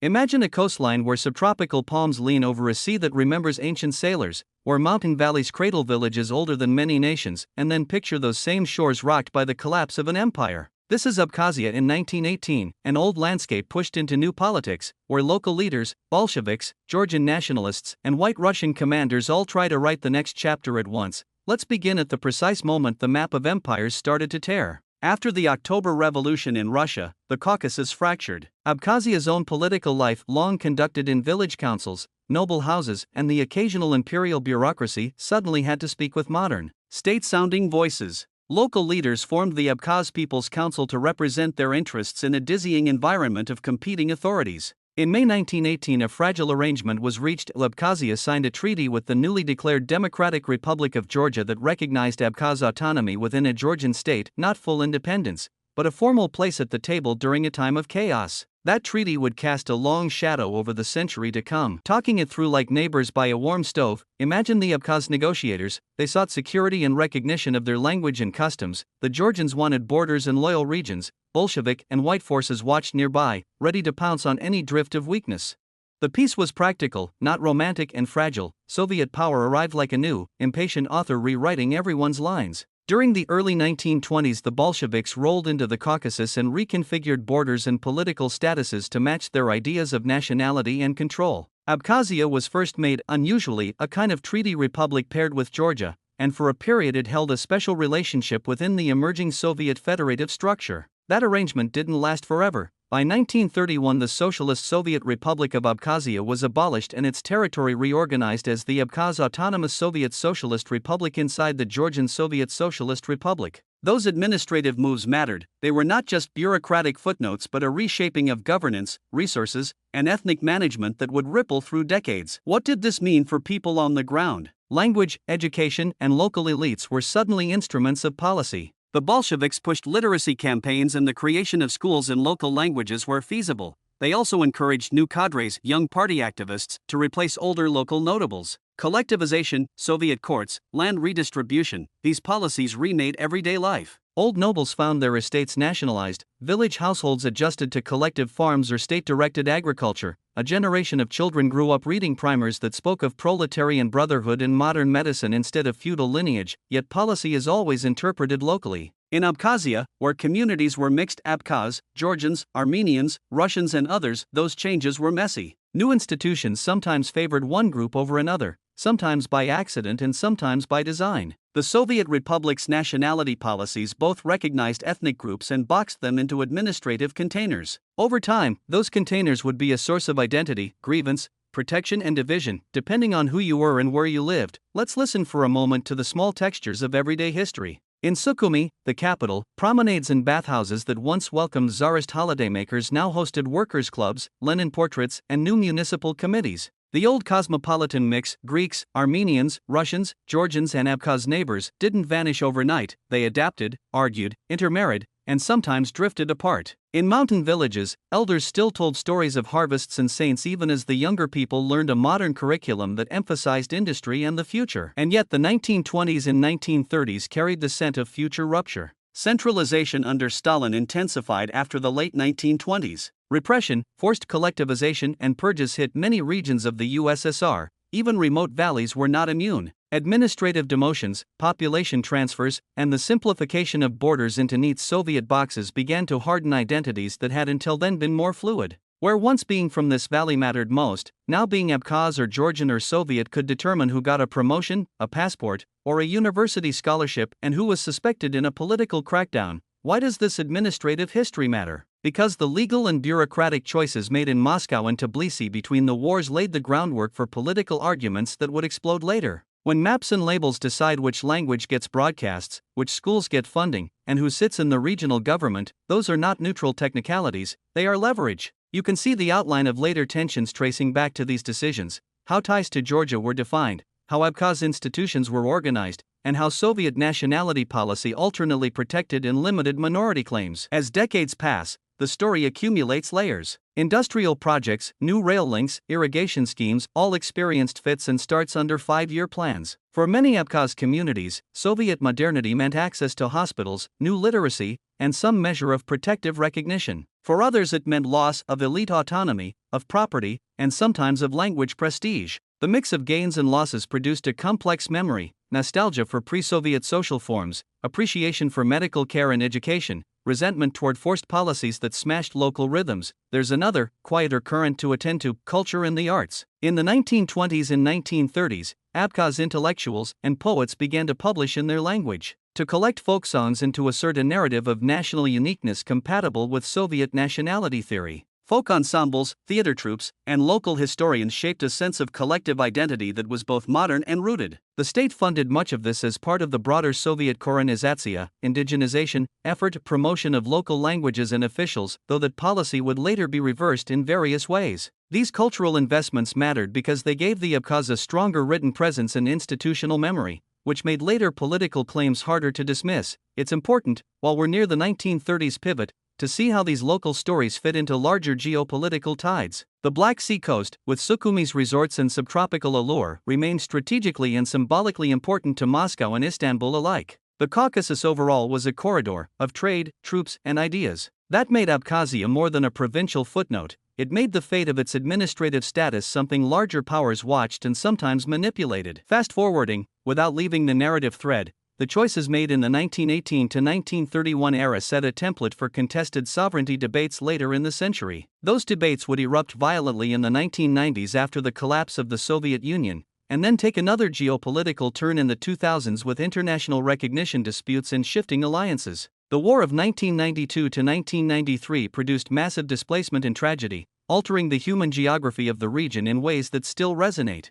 Imagine a coastline where subtropical palms lean over a sea that remembers ancient sailors, where mountain valleys cradle villages older than many nations, and then picture those same shores rocked by the collapse of an empire. This is Abkhazia in 1918, an old landscape pushed into new politics, where local leaders, Bolsheviks, Georgian nationalists, and White Russian commanders all try to write the next chapter at once. Let's begin at the precise moment the map of empires started to tear. After the October Revolution in Russia, the Caucasus fractured. Abkhazia's own political life, long conducted in village councils, noble houses, and the occasional imperial bureaucracy, suddenly had to speak with modern, state-sounding voices. Local leaders formed the Abkhaz People's Council to represent their interests in a dizzying environment of competing authorities. In May 1918, a fragile arrangement was reached. Abkhazia signed a treaty with the newly declared Democratic Republic of Georgia that recognized Abkhaz autonomy within a Georgian state, not full independence, but a formal place at the table during a time of chaos. That treaty would cast a long shadow over the century to come. Talking it through like neighbors by a warm stove, imagine the Abkhaz negotiators. They sought security and recognition of their language and customs. The Georgians wanted borders and loyal regions. Bolshevik and white forces watched nearby, ready to pounce on any drift of weakness. The peace was practical, not romantic and fragile. Soviet power arrived like a new, impatient author rewriting everyone's lines. During the early 1920s, the Bolsheviks rolled into the Caucasus and reconfigured borders and political statuses to match their ideas of nationality and control. Abkhazia was first made, unusually, a kind of treaty republic paired with Georgia, and for a period it held a special relationship within the emerging Soviet federative structure. That arrangement didn't last forever. By 1931, the Socialist Soviet Republic of Abkhazia was abolished and its territory reorganized as the Abkhaz Autonomous Soviet Socialist Republic inside the Georgian Soviet Socialist Republic. Those administrative moves mattered. They were not just bureaucratic footnotes but a reshaping of governance, resources, and ethnic management that would ripple through decades. What did this mean for people on the ground? Language, education, and local elites were suddenly instruments of policy. The Bolsheviks pushed literacy campaigns and the creation of schools in local languages where feasible. They also encouraged new cadres, young party activists, to replace older local notables. Collectivization, Soviet courts, land redistribution, these policies remade everyday life. Old nobles found their estates nationalized, village households adjusted to collective farms or state-directed agriculture. A generation of children grew up reading primers that spoke of proletarian brotherhood and modern medicine instead of feudal lineage, yet policy is always interpreted locally. In Abkhazia, where communities were mixed Abkhaz, Georgians, Armenians, Russians and others, those changes were messy. New institutions sometimes favored one group over another, sometimes by accident and sometimes by design. The Soviet Republic's nationality policies both recognized ethnic groups and boxed them into administrative containers. Over time, those containers would be a source of identity, grievance, protection and division, depending on who you were and where you lived. Let's listen for a moment to the small textures of everyday history. In Sukhumi, the capital, promenades and bathhouses that once welcomed Tsarist holidaymakers now hosted workers' clubs, Lenin portraits, and new municipal committees. The old cosmopolitan mix, Greeks, Armenians, Russians, Georgians and Abkhaz neighbors, didn't vanish overnight. They adapted, argued, intermarried, and sometimes drifted apart. In mountain villages, elders still told stories of harvests and saints even as the younger people learned a modern curriculum that emphasized industry and the future. And yet the 1920s and 1930s carried the scent of future rupture. Centralization under Stalin intensified after the late 1920s. Repression, forced collectivization and purges hit many regions of the USSR. Even remote valleys were not immune. Administrative demotions, population transfers, and the simplification of borders into neat Soviet boxes began to harden identities that had until then been more fluid. Where once being from this valley mattered most, now being Abkhaz or Georgian or Soviet could determine who got a promotion, a passport, or a university scholarship and who was suspected in a political crackdown. Why does this administrative history matter? Because the legal and bureaucratic choices made in Moscow and Tbilisi between the wars laid the groundwork for political arguments that would explode later. When maps and labels decide which language gets broadcasts, which schools get funding, and who sits in the regional government, those are not neutral technicalities, they are leverage. You can see the outline of later tensions tracing back to these decisions, how ties to Georgia were defined, how Abkhaz institutions were organized, and how Soviet nationality policy alternately protected and limited minority claims. As decades pass, the story accumulates layers. Industrial projects, new rail links, irrigation schemes, all experienced fits and starts under 5-year plans. For many Abkhaz communities, Soviet modernity meant access to hospitals, new literacy, and some measure of protective recognition. For others, it meant loss of elite autonomy, of property, and sometimes of language prestige. The mix of gains and losses produced a complex memory: nostalgia for pre-Soviet social forms, appreciation for medical care and education, resentment toward forced policies that smashed local rhythms. There's another, quieter current to attend to: culture and the arts. In the 1920s and 1930s, Abkhaz intellectuals and poets began to publish in their language, to collect folk songs and to assert a narrative of national uniqueness compatible with Soviet nationality theory. Folk ensembles, theater troupes, and local historians shaped a sense of collective identity that was both modern and rooted. The state funded much of this as part of the broader Soviet Korenizatsiya, indigenization, effort, promotion of local languages and officials, though that policy would later be reversed in various ways. These cultural investments mattered because they gave the Abkhaz a stronger written presence and institutional memory, which made later political claims harder to dismiss. It's important, while we're near the 1930s pivot, to see how these local stories fit into larger geopolitical tides. The Black Sea coast, with Sukhumi's resorts and subtropical allure, remained strategically and symbolically important to Moscow and Istanbul alike. The Caucasus overall was a corridor of trade, troops, and ideas. That made Abkhazia more than a provincial footnote. It made the fate of its administrative status something larger powers watched and sometimes manipulated. Fast forwarding, without leaving the narrative thread, the choices made in the 1918 to 1931 era set a template for contested sovereignty debates later in the century. Those debates would erupt violently in the 1990s after the collapse of the Soviet Union, and then take another geopolitical turn in the 2000s with international recognition disputes and shifting alliances. The war of 1992 to 1993 produced massive displacement and tragedy, altering the human geography of the region in ways that still resonate.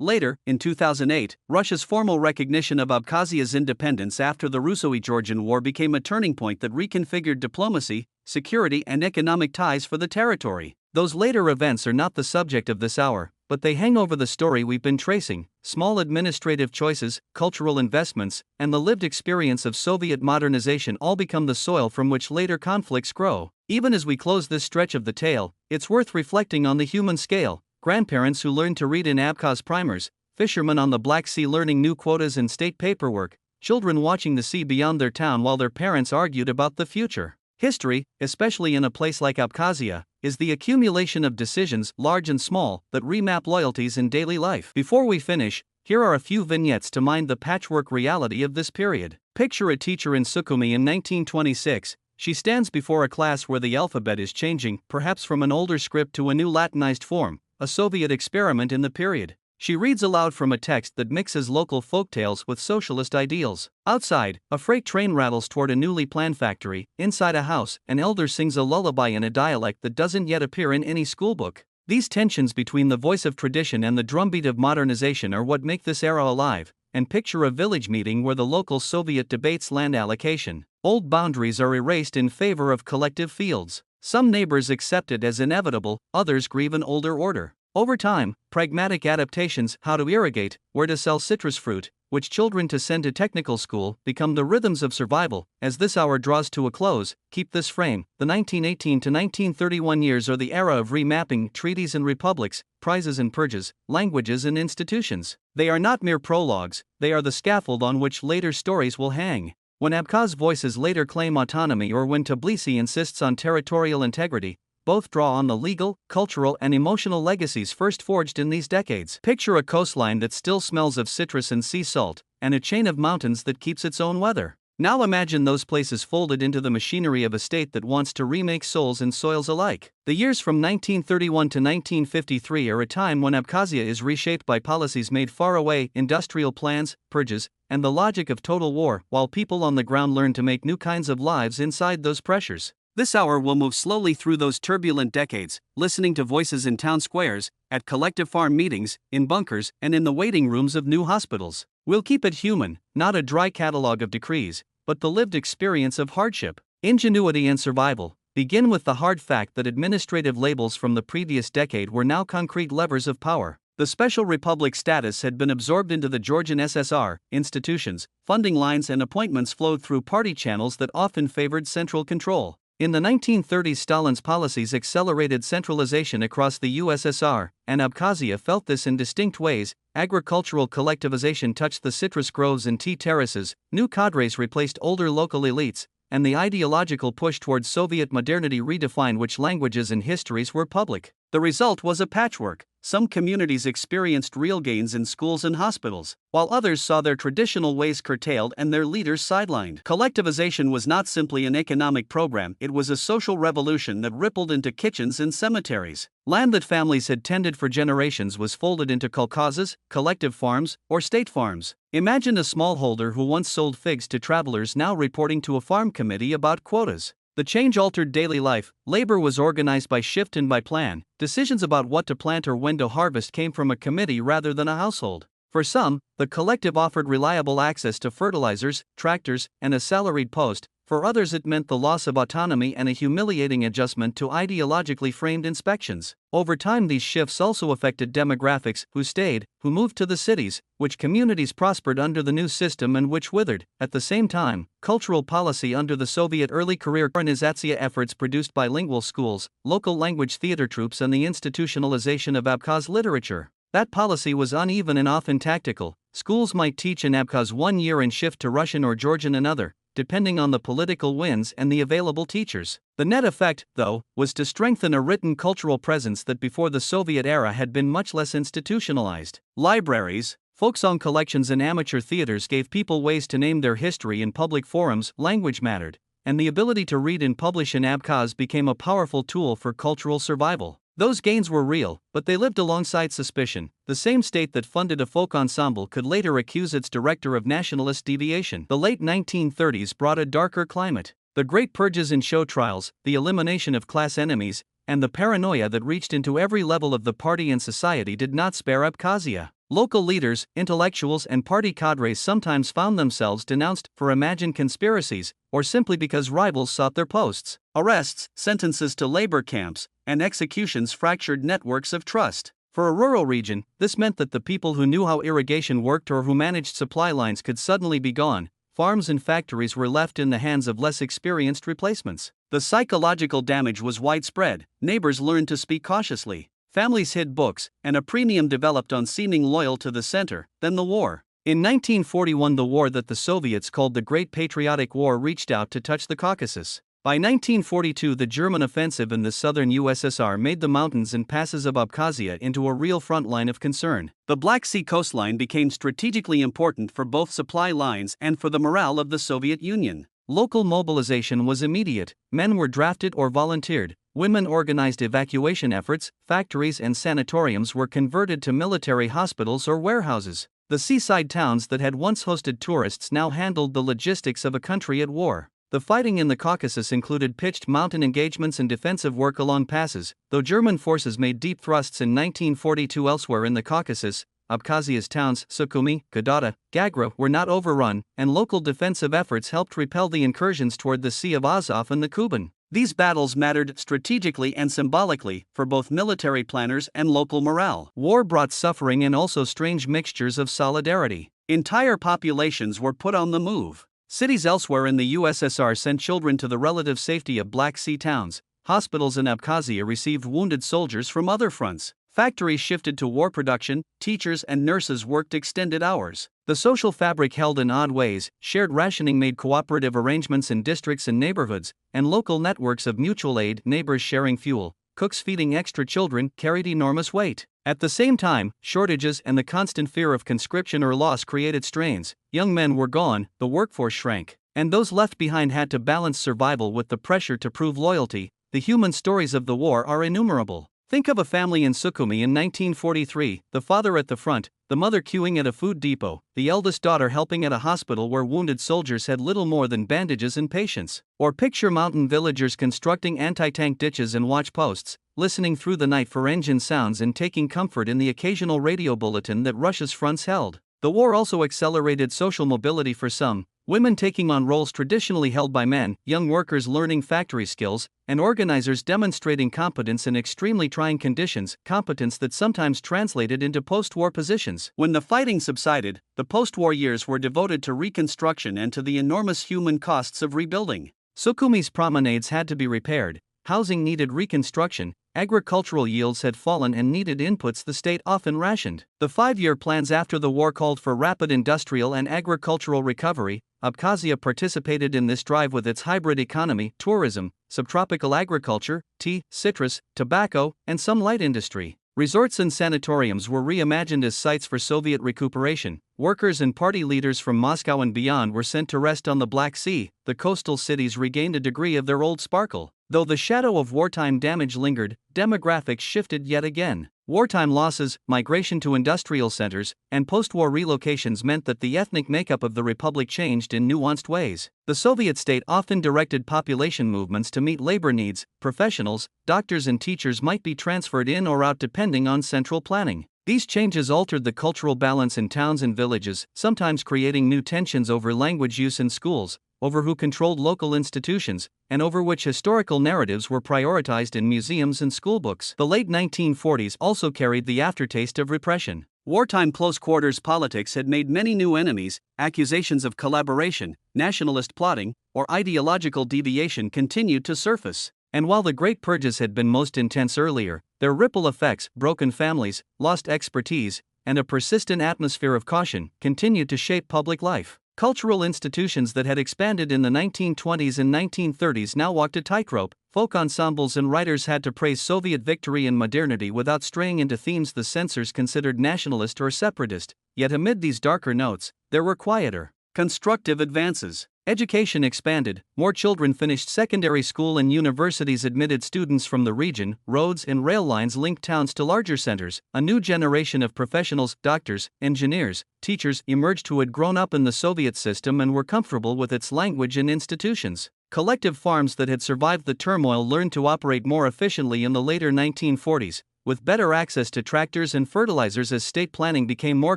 Later, in 2008, Russia's formal recognition of Abkhazia's independence after the Russo-Georgian War became a turning point that reconfigured diplomacy, security, and economic ties for the territory. Those later events are not the subject of this hour, but they hang over the story we've been tracing: small administrative choices, cultural investments, and the lived experience of Soviet modernization all become the soil from which later conflicts grow. Even as we close this stretch of the tale, it's worth reflecting on the human scale: grandparents who learned to read in Abkhaz primers, fishermen on the Black Sea learning new quotas and state paperwork, children watching the sea beyond their town while their parents argued about the future. History, especially in a place like Abkhazia, is the accumulation of decisions, large and small, that remap loyalties in daily life. Before we finish, here are a few vignettes to mind the patchwork reality of this period. Picture a teacher in Sukhumi in 1926. She stands before a class where the alphabet is changing, perhaps from an older script to a new Latinized form, a Soviet experiment in the period. She reads aloud from a text that mixes local folktales with socialist ideals. Outside, a freight train rattles toward a newly planned factory. Inside a house, an elder sings a lullaby in a dialect that doesn't yet appear in any schoolbook. These tensions between the voice of tradition and the drumbeat of modernization are what make this era alive. And picture a village meeting where the local Soviet debates land allocation. Old boundaries are erased in favor of collective fields. Some neighbors accept it as inevitable, others grieve an older order. Over time, pragmatic adaptations: how to irrigate, where to sell citrus fruit, which children to send to technical school, become the rhythms of survival. As this hour draws to a close, keep this frame: the 1918 to 1931 years are the era of remapping, treaties and republics, prizes and purges, languages and institutions. They are not mere prologues, they are the scaffold on which later stories will hang. When Abkhaz voices later claim autonomy or when Tbilisi insists on territorial integrity, both draw on the legal, cultural, and emotional legacies first forged in these decades. Picture a coastline that still smells of citrus and sea salt, and a chain of mountains that keeps its own weather. Now imagine those places folded into the machinery of a state that wants to remake souls and soils alike. The years from 1931 to 1953 are a time when Abkhazia is reshaped by policies made far away, industrial plans, purges, and the logic of total war, while people on the ground learn to make new kinds of lives inside those pressures. This hour will move slowly through those turbulent decades, listening to voices in town squares, at collective farm meetings, in bunkers, and in the waiting rooms of new hospitals. We'll keep it human, not a dry catalogue of decrees, but the lived experience of hardship, ingenuity, and survival. Begin with the hard fact that administrative labels from the previous decade were now concrete levers of power. The Special Republic status had been absorbed into the Georgian SSR. Institutions, funding lines, and appointments flowed through party channels that often favored central control. In the 1930s, Stalin's policies accelerated centralization across the USSR, and Abkhazia felt this in distinct ways. Agricultural collectivization touched the citrus groves and tea terraces, new cadres replaced older local elites, and the ideological push towards Soviet modernity redefined which languages and histories were public. The result was a patchwork. Some communities experienced real gains in schools and hospitals, while others saw their traditional ways curtailed and their leaders sidelined. Collectivization was not simply an economic program, it was a social revolution that rippled into kitchens and cemeteries. Land that families had tended for generations was folded into kolkhozes, collective farms, or state farms. Imagine a smallholder who once sold figs to travelers now reporting to a farm committee about quotas. The change altered daily life. Labor was organized by shift and by plan. Decisions about what to plant or when to harvest came from a committee rather than a household. For some, the collective offered reliable access to fertilizers, tractors, and a salaried post. For others, it meant the loss of autonomy and a humiliating adjustment to ideologically framed inspections. Over time, these shifts also affected demographics: who stayed, who moved to the cities, which communities prospered under the new system and which withered. At the same time, cultural policy under the Soviet early career Abkhazia efforts produced bilingual schools, local language theater troupes, and the institutionalization of Abkhaz literature. That policy was uneven and often tactical. Schools might teach in Abkhaz one year and shift to Russian or Georgian another, depending on the political winds and the available teachers. The net effect, though, was to strengthen a written cultural presence that before the Soviet era had been much less institutionalized. Libraries, folk song collections, and amateur theaters gave people ways to name their history in public forums. Language mattered, and the ability to read and publish in Abkhaz became a powerful tool for cultural survival. Those gains were real, but they lived alongside suspicion. The same state that funded a folk ensemble could later accuse its director of nationalist deviation. The late 1930s brought a darker climate. The great purges and show trials, the elimination of class enemies, and the paranoia that reached into every level of the party and society did not spare Abkhazia. Local leaders, intellectuals, and party cadres sometimes found themselves denounced for imagined conspiracies, or simply because rivals sought their posts. Arrests, sentences to labor camps, and executions fractured networks of trust. For a rural region, this meant that the people who knew how irrigation worked or who managed supply lines could suddenly be gone. Farms and factories were left in the hands of less experienced replacements. The psychological damage was widespread. Neighbors learned to speak cautiously. Families hid books, and a premium developed on seeming loyal to the center. Then the war. In 1941, the war that the Soviets called the Great Patriotic War reached out to touch the Caucasus. By 1942, the German offensive in the southern USSR made the mountains and passes of Abkhazia into a real front line of concern. The Black Sea coastline became strategically important for both supply lines and for the morale of the Soviet Union. Local mobilization was immediate. Men were drafted or volunteered. Women organized evacuation efforts. Factories and sanatoriums were converted to military hospitals or warehouses. The seaside towns that had once hosted tourists now handled the logistics of a country at war. The fighting in the Caucasus included pitched mountain engagements and defensive work along passes. Though German forces made deep thrusts in 1942 elsewhere in the Caucasus, Abkhazia's towns, Sukhumi, Gadata, Gagra, were not overrun, and local defensive efforts helped repel the incursions toward the Sea of Azov and the Kuban. These battles mattered strategically and symbolically for both military planners and local morale. War brought suffering and also strange mixtures of solidarity. Entire populations were put on the move. Cities elsewhere in the USSR sent children to the relative safety of Black Sea towns. Hospitals in Abkhazia received wounded soldiers from other fronts. Factories shifted to war production. Teachers and nurses worked extended hours. The social fabric held in odd ways. Shared rationing made cooperative arrangements in districts and neighborhoods, and local networks of mutual aid, neighbors sharing fuel, cooks feeding extra children, carried enormous weight. At the same time, shortages and the constant fear of conscription or loss created strains. Young men were gone, the workforce shrank, and those left behind had to balance survival with the pressure to prove loyalty. The human stories of the war are innumerable. Think of a family in Sukhumi in 1943, the father at the front, the mother queuing at a food depot, the eldest daughter helping at a hospital where wounded soldiers had little more than bandages and patience. Or picture mountain villagers constructing anti-tank ditches and watch posts, listening through the night for engine sounds and taking comfort in the occasional radio bulletin that Russia's fronts held. The war also accelerated social mobility for some, women taking on roles traditionally held by men, young workers learning factory skills, and organizers demonstrating competence in extremely trying conditions, competence that sometimes translated into post-war positions. When the fighting subsided, the post-war years were devoted to reconstruction and to the enormous human costs of rebuilding. Sukhumi's promenades had to be repaired, housing needed reconstruction, agricultural yields had fallen and needed inputs the state often rationed. The 5-year plans after the war called for rapid industrial and agricultural recovery. Abkhazia participated in this drive with its hybrid economy, tourism, subtropical agriculture, tea, citrus, tobacco, and some light industry. Resorts and sanatoriums were reimagined as sites for Soviet recuperation. Workers and party leaders from Moscow and beyond were sent to rest on the Black Sea. The coastal cities regained a degree of their old sparkle. Though the shadow of wartime damage lingered, demographics shifted yet again. Wartime losses, migration to industrial centers, and post-war relocations meant that the ethnic makeup of the republic changed in nuanced ways. The Soviet state often directed population movements to meet labor needs. Professionals, doctors and teachers might be transferred in or out depending on central planning. These changes altered the cultural balance in towns and villages, sometimes creating new tensions over language use in schools, over who controlled local institutions, and over which historical narratives were prioritized in museums and schoolbooks. The late 1940s also carried the aftertaste of repression. Wartime close-quarters politics had made many new enemies. Accusations of collaboration, nationalist plotting, or ideological deviation continued to surface. And while the Great Purges had been most intense earlier, their ripple effects, broken families, lost expertise, and a persistent atmosphere of caution continued to shape public life. Cultural institutions that had expanded in the 1920s and 1930s now walked a tightrope. Folk ensembles and writers had to praise Soviet victory and modernity without straying into themes the censors considered nationalist or separatist. Yet amid these darker notes, there were quieter, constructive advances. Education expanded, more children finished secondary school and universities admitted students from the region. Roads and rail lines linked towns to larger centers. A new generation of professionals, doctors, engineers, teachers emerged who had grown up in the Soviet system and were comfortable with its language and institutions. Collective farms that had survived the turmoil learned to operate more efficiently in the later 1940s, with better access to tractors and fertilizers as state planning became more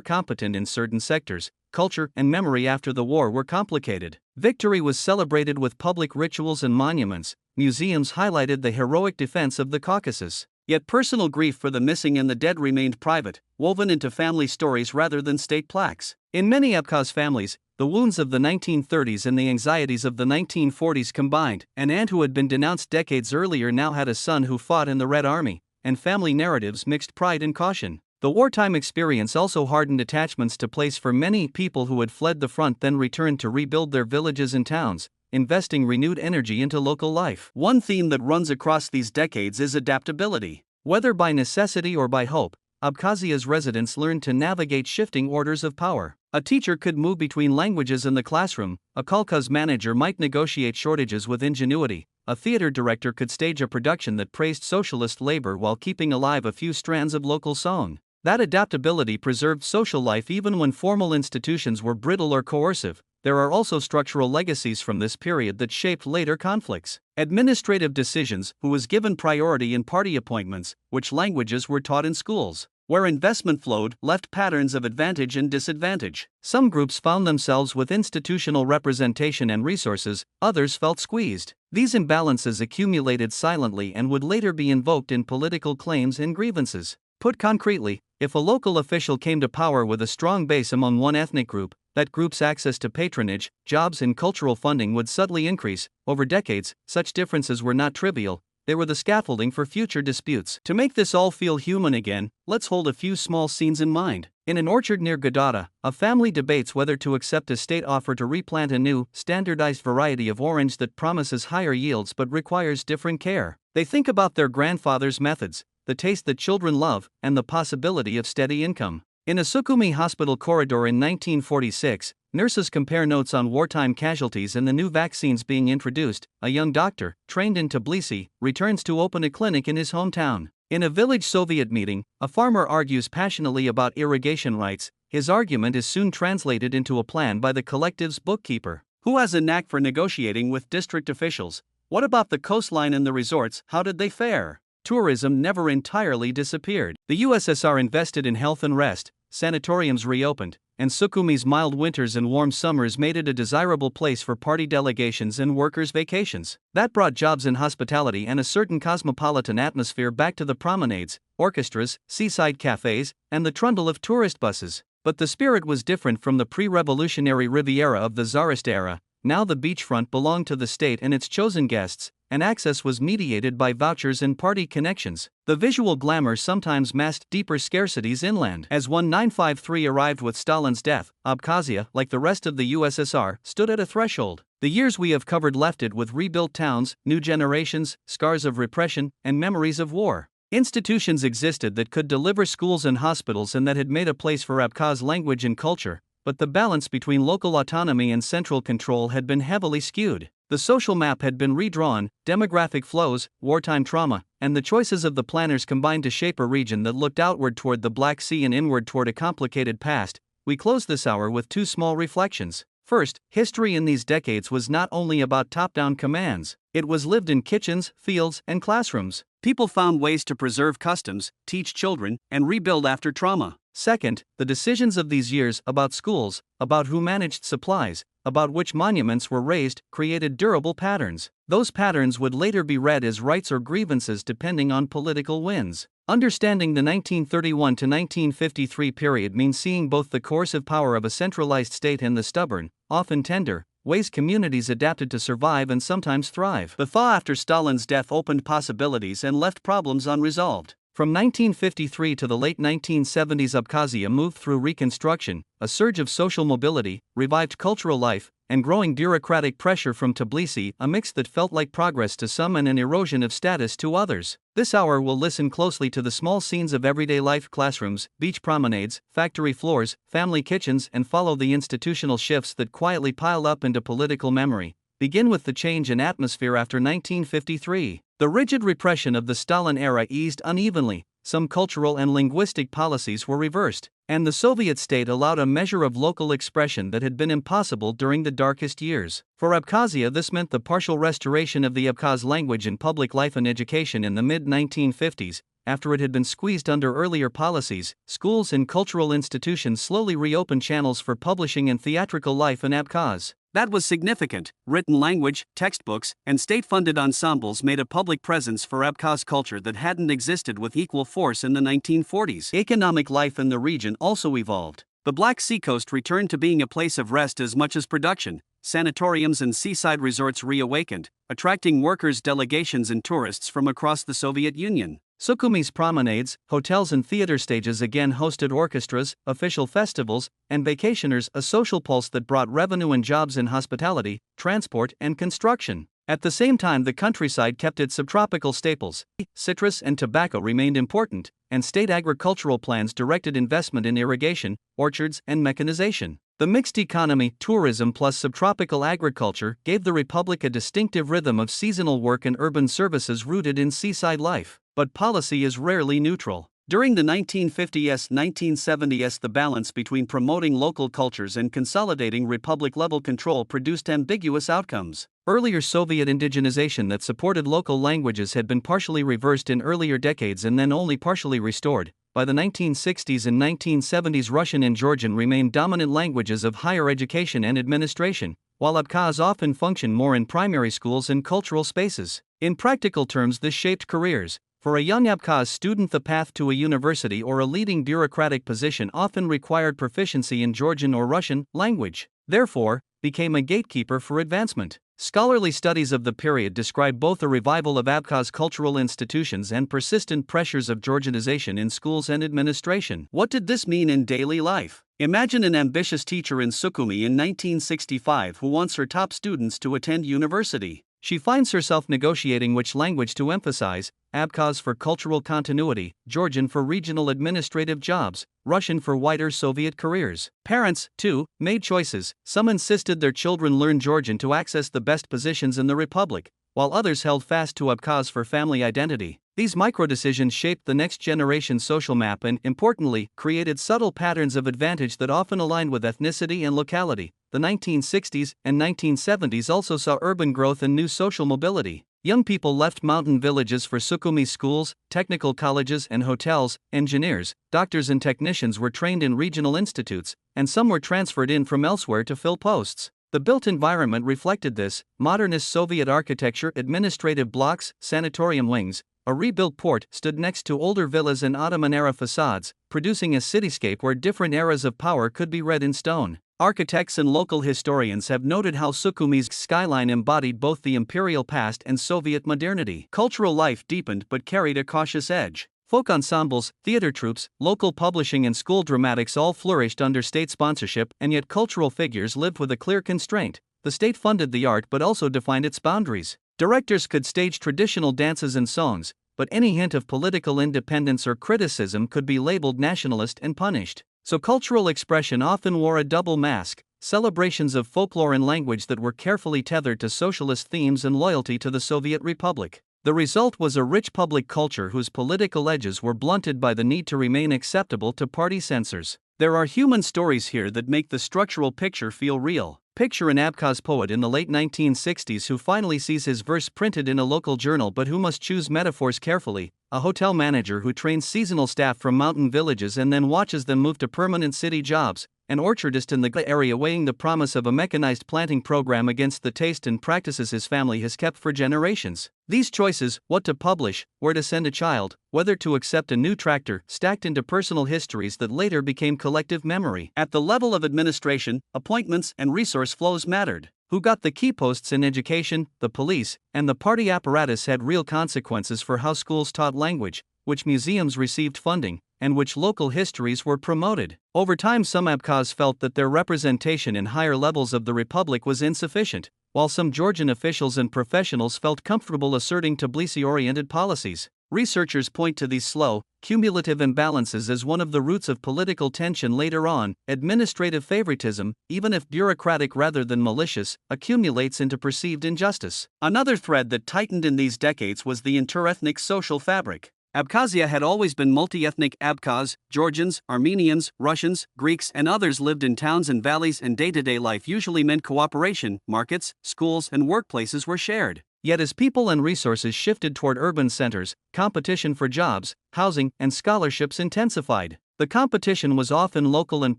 competent in certain sectors. Culture and memory after the war were complicated. Victory was celebrated with public rituals and monuments. Museums highlighted the heroic defense of the Caucasus. Yet personal grief for the missing and the dead remained private, woven into family stories rather than state plaques. In many Abkhaz families, the wounds of the 1930s and the anxieties of the 1940s combined. An aunt who had been denounced decades earlier now had a son who fought in the Red Army, and family narratives mixed pride and caution. The wartime experience also hardened attachments to place for many people who had fled the front then returned to rebuild their villages and towns, investing renewed energy into local life. One theme that runs across these decades is adaptability. Whether by necessity or by hope, Abkhazia's residents learned to navigate shifting orders of power. A teacher could move between languages in the classroom, a kolkhoz manager might negotiate shortages with ingenuity, a theater director could stage a production that praised socialist labor while keeping alive a few strands of local song. That adaptability preserved social life even when formal institutions were brittle or coercive. There are also structural legacies from this period that shaped later conflicts. Administrative decisions, who was given priority in party appointments, which languages were taught in schools. Where investment flowed, left patterns of advantage and disadvantage. Some groups found themselves with institutional representation and resources, others felt squeezed. These imbalances accumulated silently and would later be invoked in political claims and grievances. Put concretely, if a local official came to power with a strong base among one ethnic group, that group's access to patronage, jobs and cultural funding would subtly increase. Over decades, such differences were not trivial, they were the scaffolding for future disputes. To make this all feel human again, let's hold a few small scenes in mind. In an orchard near Gadada, a family debates whether to accept a state offer to replant a new, standardized variety of orange that promises higher yields but requires different care. They think about their grandfather's methods, the taste that children love, and the possibility of steady income. In a Sukhumi hospital corridor in 1946, nurses compare notes on wartime casualties and the new vaccines being introduced. A young doctor, trained in Tbilisi, returns to open a clinic in his hometown. In a village Soviet meeting, a farmer argues passionately about irrigation rights. His argument is soon translated into a plan by the collective's bookkeeper, who has a knack for negotiating with district officials. What about the coastline and the resorts? How did they fare? Tourism never entirely disappeared. The USSR invested in health and rest, sanatoriums reopened, and Sukhumi's mild winters and warm summers made it a desirable place for party delegations and workers' vacations. That brought jobs in hospitality and a certain cosmopolitan atmosphere back to the promenades, orchestras, seaside cafes, and the trundle of tourist buses. But the spirit was different from the pre-revolutionary Riviera of the Tsarist era. Now the beachfront belonged to the state and its chosen guests, and access was mediated by vouchers and party connections. The visual glamour sometimes masked deeper scarcities inland. As 1953 arrived with Stalin's death, Abkhazia, like the rest of the USSR, stood at a threshold. The years we have covered left it with rebuilt towns, new generations, scars of repression, and memories of war. Institutions existed that could deliver schools and hospitals and that had made a place for Abkhaz language and culture, but the balance between local autonomy and central control had been heavily skewed. The social map had been redrawn, demographic flows, wartime trauma, and the choices of the planners combined to shape a region that looked outward toward the Black Sea and inward toward a complicated past. We close this hour with two small reflections. First, history in these decades was not only about top-down commands, it was lived in kitchens, fields, and classrooms. People found ways to preserve customs, teach children, and rebuild after trauma. Second, the decisions of these years about schools, about who managed supplies, about which monuments were raised, created durable patterns. Those patterns would later be read as rights or grievances depending on political winds. Understanding the 1931 to 1953 period means seeing both the coercive power of a centralized state and the stubborn, often tender, ways communities adapted to survive and sometimes thrive. The thaw after Stalin's death opened possibilities and left problems unresolved. From 1953 to the late 1970s, Abkhazia moved through reconstruction, a surge of social mobility, revived cultural life, and growing bureaucratic pressure from Tbilisi, a mix that felt like progress to some and an erosion of status to others. This hour will listen closely to the small scenes of everyday life: classrooms, beach promenades, factory floors, family kitchens, and follow the institutional shifts that quietly pile up into political memory. Begin with the change in atmosphere after 1953. The rigid repression of the Stalin era eased unevenly, some cultural and linguistic policies were reversed, and the Soviet state allowed a measure of local expression that had been impossible during the darkest years. For Abkhazia, this meant the partial restoration of the Abkhaz language in public life and education in the mid-1950s. After it had been squeezed under earlier policies, schools and cultural institutions slowly reopened channels for publishing and theatrical life in Abkhaz. That was significant. Written language, textbooks, and state-funded ensembles made a public presence for Abkhaz culture that hadn't existed with equal force in the 1940s. Economic life in the region also evolved. The Black Sea coast returned to being a place of rest as much as production. Sanatoriums and seaside resorts reawakened, attracting workers, delegations, and tourists from across the Soviet Union. Sukhumi's promenades, hotels, and theater stages again hosted orchestras, official festivals, and vacationers, a social pulse that brought revenue and jobs in hospitality, transport, and construction. At the same time, the countryside kept its subtropical staples. Citrus and tobacco remained important, and state agricultural plans directed investment in irrigation, orchards, and mechanization. The mixed economy, tourism plus subtropical agriculture, gave the republic a distinctive rhythm of seasonal work and urban services rooted in seaside life. But policy is rarely neutral. During the 1950s-1970s, the balance between promoting local cultures and consolidating republic-level control produced ambiguous outcomes. Earlier Soviet indigenization that supported local languages had been partially reversed in earlier decades and then only partially restored. By the 1960s and 1970s, Russian and Georgian remained dominant languages of higher education and administration, while Abkhaz often functioned more in primary schools and cultural spaces. In practical terms, this shaped careers. For a young Abkhaz student, the path to a university or a leading bureaucratic position often required proficiency in Georgian or Russian language, therefore, became a gatekeeper for advancement. Scholarly studies of the period describe both a revival of Abkhaz cultural institutions and persistent pressures of Georgianization in schools and administration. What did this mean in daily life? Imagine an ambitious teacher in Sukhumi in 1965 who wants her top students to attend university. She finds herself negotiating which language to emphasize: Abkhaz for cultural continuity, Georgian for regional administrative jobs, Russian for wider Soviet careers. Parents, too, made choices. Some insisted their children learn Georgian to access the best positions in the republic, while others held fast to Abkhaz for family identity. These micro-decisions shaped the next generation's social map and, importantly, created subtle patterns of advantage that often aligned with ethnicity and locality. The 1960s and 1970s also saw urban growth and new social mobility. Young people left mountain villages for Sukhumi schools, technical colleges, and hotels. Engineers, doctors, and technicians were trained in regional institutes, and some were transferred in from elsewhere to fill posts. The built environment reflected this: modernist Soviet architecture, administrative blocks, sanatorium wings. A rebuilt port stood next to older villas and Ottoman-era facades, producing a cityscape where different eras of power could be read in stone. Architects and local historians have noted how Sukhum's skyline embodied both the imperial past and Soviet modernity. Cultural life deepened but carried a cautious edge. Folk ensembles, theater troupes, local publishing and school dramatics all flourished under state sponsorship, and yet cultural figures lived with a clear constraint. The state funded the art but also defined its boundaries. Directors could stage traditional dances and songs, but any hint of political independence or criticism could be labeled nationalist and punished. So cultural expression often wore a double mask: celebrations of folklore and language that were carefully tethered to socialist themes and loyalty to the Soviet Republic. The result was a rich public culture whose political edges were blunted by the need to remain acceptable to party censors. There are human stories here that make the structural picture feel real. Picture an Abkhaz poet in the late 1960s who finally sees his verse printed in a local journal but who must choose metaphors carefully, a hotel manager who trains seasonal staff from mountain villages and then watches them move to permanent city jobs, an orchardist in the area weighing the promise of a mechanized planting program against the taste and practices his family has kept for generations. These choices, what to publish, where to send a child, whether to accept a new tractor, stacked into personal histories that later became collective memory. At the level of administration, appointments and resource flows mattered. Who got the key posts in education, the police, and the party apparatus had real consequences for how schools taught language, which museums received funding, and which local histories were promoted. Over time, some Abkhaz felt that their representation in higher levels of the republic was insufficient, while some Georgian officials and professionals felt comfortable asserting Tbilisi-oriented policies. Researchers point to these slow, cumulative imbalances as one of the roots of political tension later on. Administrative favoritism, even if bureaucratic rather than malicious, accumulates into perceived injustice. Another thread that tightened in these decades was the interethnic social fabric. Abkhazia had always been multi-ethnic. Abkhaz, Georgians, Armenians, Russians, Greeks, and others lived in towns and valleys, and day-to-day life usually meant cooperation. Markets, schools, and workplaces were shared. Yet as people and resources shifted toward urban centers, competition for jobs, housing, and scholarships intensified. The competition was often local and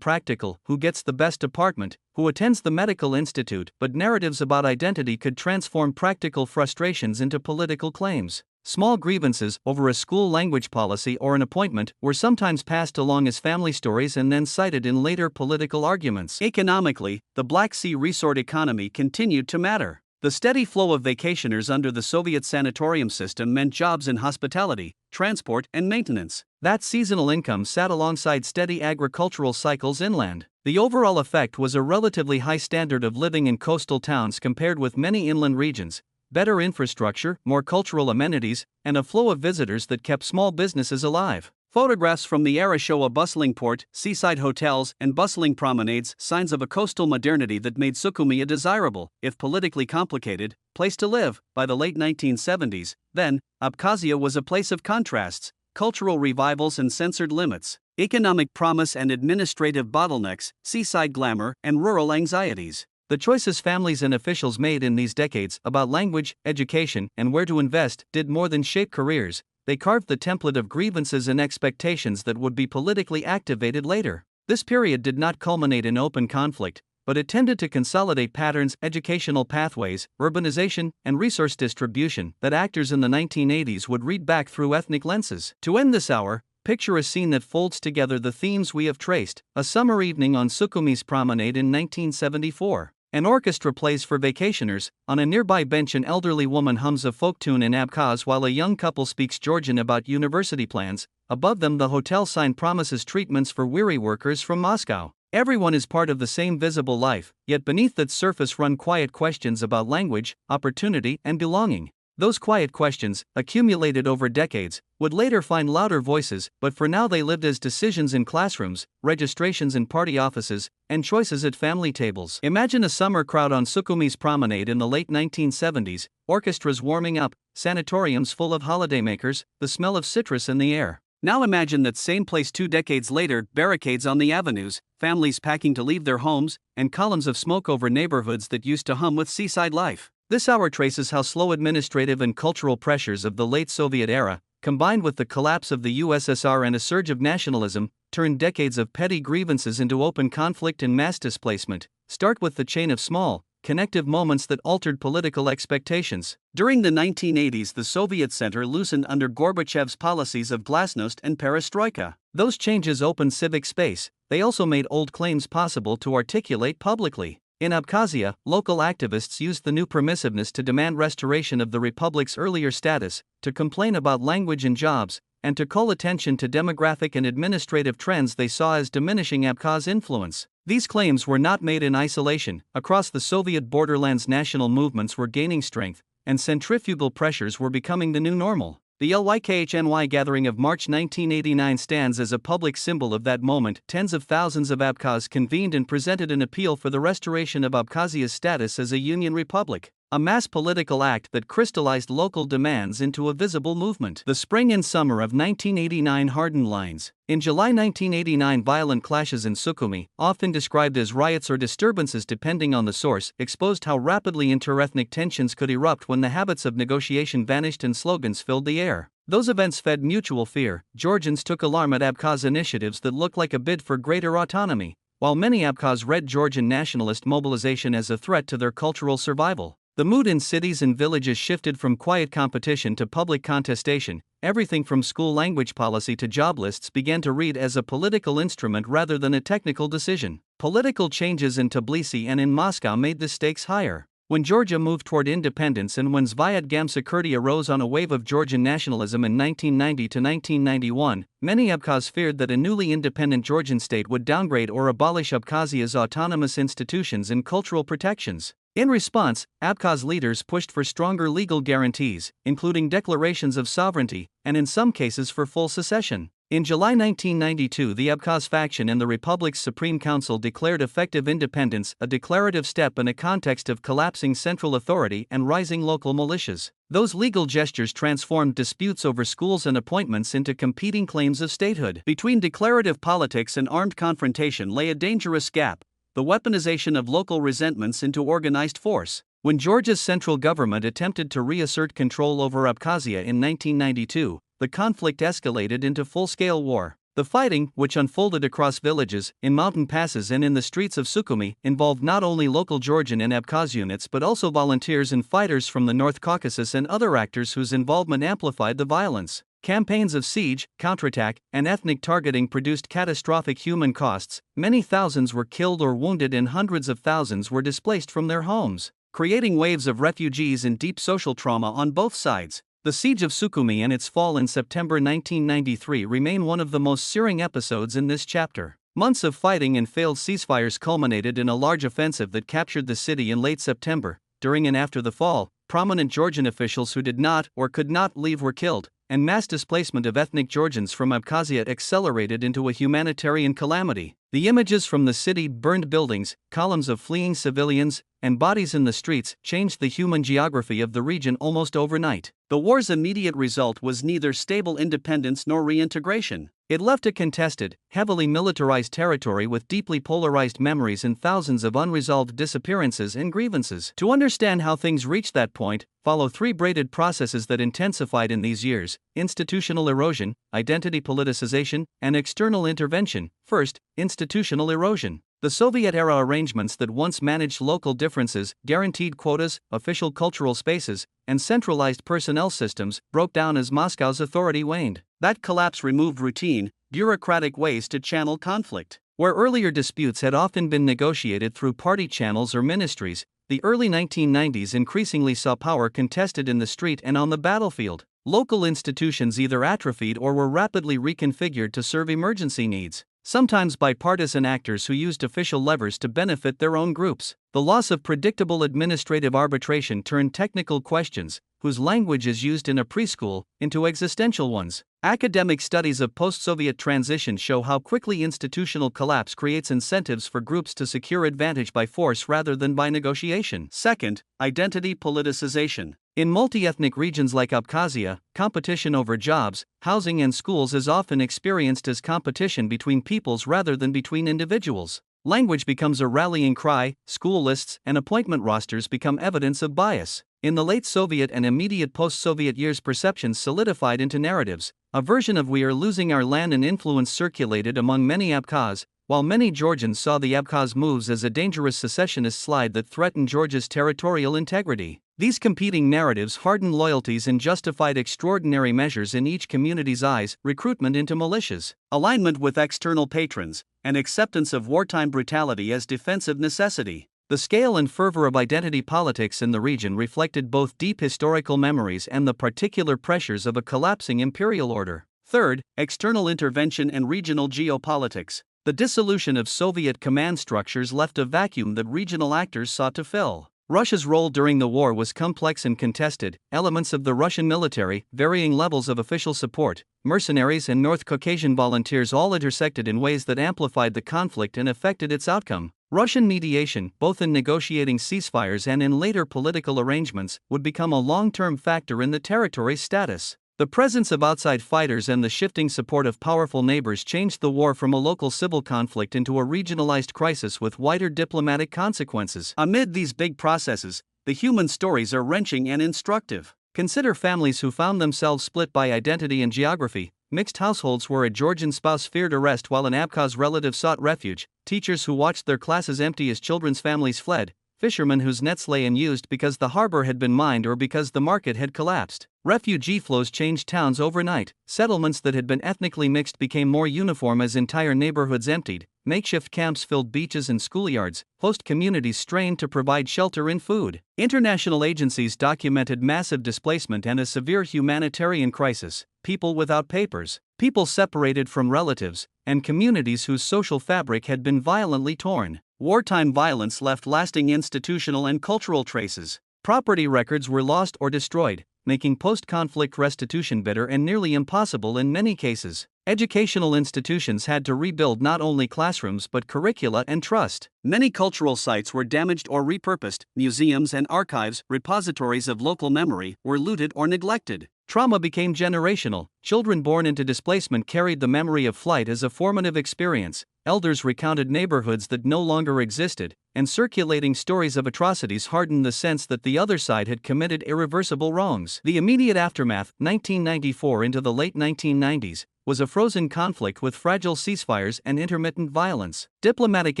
practical: who gets the best apartment, who attends the medical institute, but narratives about identity could transform practical frustrations into political claims. Small grievances over a school language policy or an appointment were sometimes passed along as family stories and then cited in later political arguments. Economically, the Black Sea resort economy continued to matter. The steady flow of vacationers under the Soviet sanatorium system meant jobs in hospitality, transport, and maintenance. That seasonal income sat alongside steady agricultural cycles inland. The overall effect was a relatively high standard of living in coastal towns compared with many inland regions, better infrastructure, more cultural amenities, and a flow of visitors that kept small businesses alive. Photographs from the era show a bustling port, seaside hotels, and bustling promenades, signs of a coastal modernity that made Sukhumi a desirable, if politically complicated, place to live. By the late 1970s, then, Abkhazia was a place of contrasts, cultural revivals and censored limits, economic promise and administrative bottlenecks, seaside glamour, and rural anxieties. The choices families and officials made in these decades about language, education, and where to invest did more than shape careers. They carved the template of grievances and expectations that would be politically activated later. This period did not culminate in open conflict, but it tended to consolidate patterns, educational pathways, urbanization, and resource distribution that actors in the 1980s would read back through ethnic lenses. To end this hour, picture a scene that folds together the themes we have traced: a summer evening on Sukhumi's promenade in 1974. An orchestra plays for vacationers. On a nearby bench, an elderly woman hums a folk tune in Abkhaz while a young couple speaks Georgian about university plans. Above them, the hotel sign promises treatments for weary workers from Moscow. Everyone is part of the same visible life, yet beneath that surface run quiet questions about language, opportunity, and belonging. Those quiet questions, accumulated over decades, would later find louder voices, but for now they lived as decisions in classrooms, registrations in party offices, and choices at family tables. Imagine a summer crowd on Sukhumi's promenade in the late 1970s, orchestras warming up, sanatoriums full of holidaymakers, the smell of citrus in the air. Now imagine that same place 2 decades later: barricades on the avenues, families packing to leave their homes, and columns of smoke over neighborhoods that used to hum with seaside life. This hour traces how slow administrative and cultural pressures of the late Soviet era, combined with the collapse of the USSR and a surge of nationalism, turned decades of petty grievances into open conflict and mass displacement. Start with the chain of small, connective moments that altered political expectations. During the 1980s, the Soviet center loosened under Gorbachev's policies of glasnost and perestroika. Those changes opened civic space, they also made old claims possible to articulate publicly. In Abkhazia, local activists used the new permissiveness to demand restoration of the republic's earlier status, to complain about language and jobs, and to call attention to demographic and administrative trends they saw as diminishing Abkhaz influence. These claims were not made in isolation. Across the Soviet borderlands, national movements were gaining strength, and centrifugal pressures were becoming the new normal. The LYKHNY gathering of March 1989 stands as a public symbol of that moment. Tens of thousands of Abkhaz convened and presented an appeal for the restoration of Abkhazia's status as a union republic, a mass political act that crystallized local demands into a visible movement. The spring and summer of 1989 hardened lines. In July 1989, violent clashes in Sukhumi, often described as riots or disturbances depending on the source, exposed how rapidly interethnic tensions could erupt when the habits of negotiation vanished and slogans filled the air. Those events fed mutual fear. Georgians took alarm at Abkhaz initiatives that looked like a bid for greater autonomy, while many Abkhaz read Georgian nationalist mobilization as a threat to their cultural survival. The mood in cities and villages shifted from quiet competition to public contestation. Everything from school language policy to job lists began to read as a political instrument rather than a technical decision. Political changes in Tbilisi and in Moscow made the stakes higher. When Georgia moved toward independence and when Zviad Gamsakhurdy arose on a wave of Georgian nationalism in 1990 to 1991, many Abkhaz feared that a newly independent Georgian state would downgrade or abolish Abkhazia's autonomous institutions and cultural protections. In response, Abkhaz leaders pushed for stronger legal guarantees, including declarations of sovereignty, and in some cases for full secession. In July 1992, the Abkhaz faction in the Republic's Supreme Council declared effective independence, a declarative step in a context of collapsing central authority and rising local militias. Those legal gestures transformed disputes over schools and appointments into competing claims of statehood. Between declarative politics and armed confrontation lay a dangerous gap: the weaponization of local resentments into organized force. When Georgia's central government attempted to reassert control over Abkhazia in 1992, the conflict escalated into full-scale war. The fighting, which unfolded across villages, in mountain passes and in the streets of Sukhumi, involved not only local Georgian and Abkhaz units but also volunteers and fighters from the North Caucasus and other actors whose involvement amplified the violence. Campaigns of siege, counterattack, and ethnic targeting produced catastrophic human costs. Many thousands were killed or wounded and hundreds of thousands were displaced from their homes, creating waves of refugees and deep social trauma on both sides. The siege of Sukhumi and its fall in September 1993 remain one of the most searing episodes in this chapter. Months of fighting and failed ceasefires culminated in a large offensive that captured the city in late September. During and after the fall, prominent Georgian officials who did not or could not leave were killed, and mass displacement of ethnic Georgians from Abkhazia accelerated into a humanitarian calamity. The images from the city, burned buildings, columns of fleeing civilians, and bodies in the streets changed the human geography of the region almost overnight. The war's immediate result was neither stable independence nor reintegration. It left a contested, heavily militarized territory with deeply polarized memories and thousands of unresolved disappearances and grievances. To understand how things reached that point, follow three braided processes that intensified in these years: institutional erosion, identity politicization, and external intervention. First, institutional erosion. The Soviet-era arrangements that once managed local differences, guaranteed quotas, official cultural spaces, and centralized personnel systems broke down as Moscow's authority waned. That collapse removed routine, bureaucratic ways to channel conflict. Where earlier disputes had often been negotiated through party channels or ministries, the early 1990s increasingly saw power contested in the street and on the battlefield. Local institutions either atrophied or were rapidly reconfigured to serve emergency needs, sometimes by partisan actors who used official levers to benefit their own groups. The loss of predictable administrative arbitration turned technical questions, whose language is used in a preschool, into existential ones. Academic studies of post-Soviet transition show how quickly institutional collapse creates incentives for groups to secure advantage by force rather than by negotiation. Second, identity politicization. In multi-ethnic regions like Abkhazia, competition over jobs, housing and schools is often experienced as competition between peoples rather than between individuals. Language becomes a rallying cry, school lists and appointment rosters become evidence of bias. In the late Soviet and immediate post-Soviet years, perceptions solidified into narratives. A version of "we are losing our land" and influence circulated among many Abkhaz, while many Georgians saw the Abkhaz moves as a dangerous secessionist slide that threatened Georgia's territorial integrity. These competing narratives hardened loyalties and justified extraordinary measures in each community's eyes: recruitment into militias, alignment with external patrons, and acceptance of wartime brutality as defensive necessity. The scale and fervor of identity politics in the region reflected both deep historical memories and the particular pressures of a collapsing imperial order. Third, external intervention and regional geopolitics. The dissolution of Soviet command structures left a vacuum that regional actors sought to fill. Russia's role during the war was complex and contested. Elements of the Russian military, varying levels of official support, mercenaries, and North Caucasian volunteers all intersected in ways that amplified the conflict and affected its outcome. Russian mediation, both in negotiating ceasefires and in later political arrangements, would become a long-term factor in the territory's status. The presence of outside fighters and the shifting support of powerful neighbors changed the war from a local civil conflict into a regionalized crisis with wider diplomatic consequences. Amid these big processes, the human stories are wrenching and instructive. Consider families who found themselves split by identity and geography, mixed households where a Georgian spouse feared arrest while an Abkhaz relative sought refuge, teachers who watched their classes empty as children's families fled, fishermen whose nets lay unused because the harbor had been mined or because the market had collapsed. Refugee flows changed towns overnight. Settlements that had been ethnically mixed became more uniform as entire neighborhoods emptied. Makeshift camps filled beaches and schoolyards. Host communities strained to provide shelter and food. International agencies documented massive displacement and a severe humanitarian crisis. People without papers, people separated from relatives, and communities whose social fabric had been violently torn. Wartime violence left lasting institutional and cultural traces. Property records were lost or destroyed, making post-conflict restitution bitter and nearly impossible in many cases. Educational institutions had to rebuild not only classrooms but curricula and trust. Many cultural sites were damaged or repurposed. Museums and archives, repositories of local memory, were looted or neglected. Trauma became generational. Children born into displacement carried the memory of flight as a formative experience. Elders recounted neighborhoods that no longer existed, and circulating stories of atrocities hardened the sense that the other side had committed irreversible wrongs. The immediate aftermath, 1994 into the late 1990s, was a frozen conflict with fragile ceasefires and intermittent violence. Diplomatic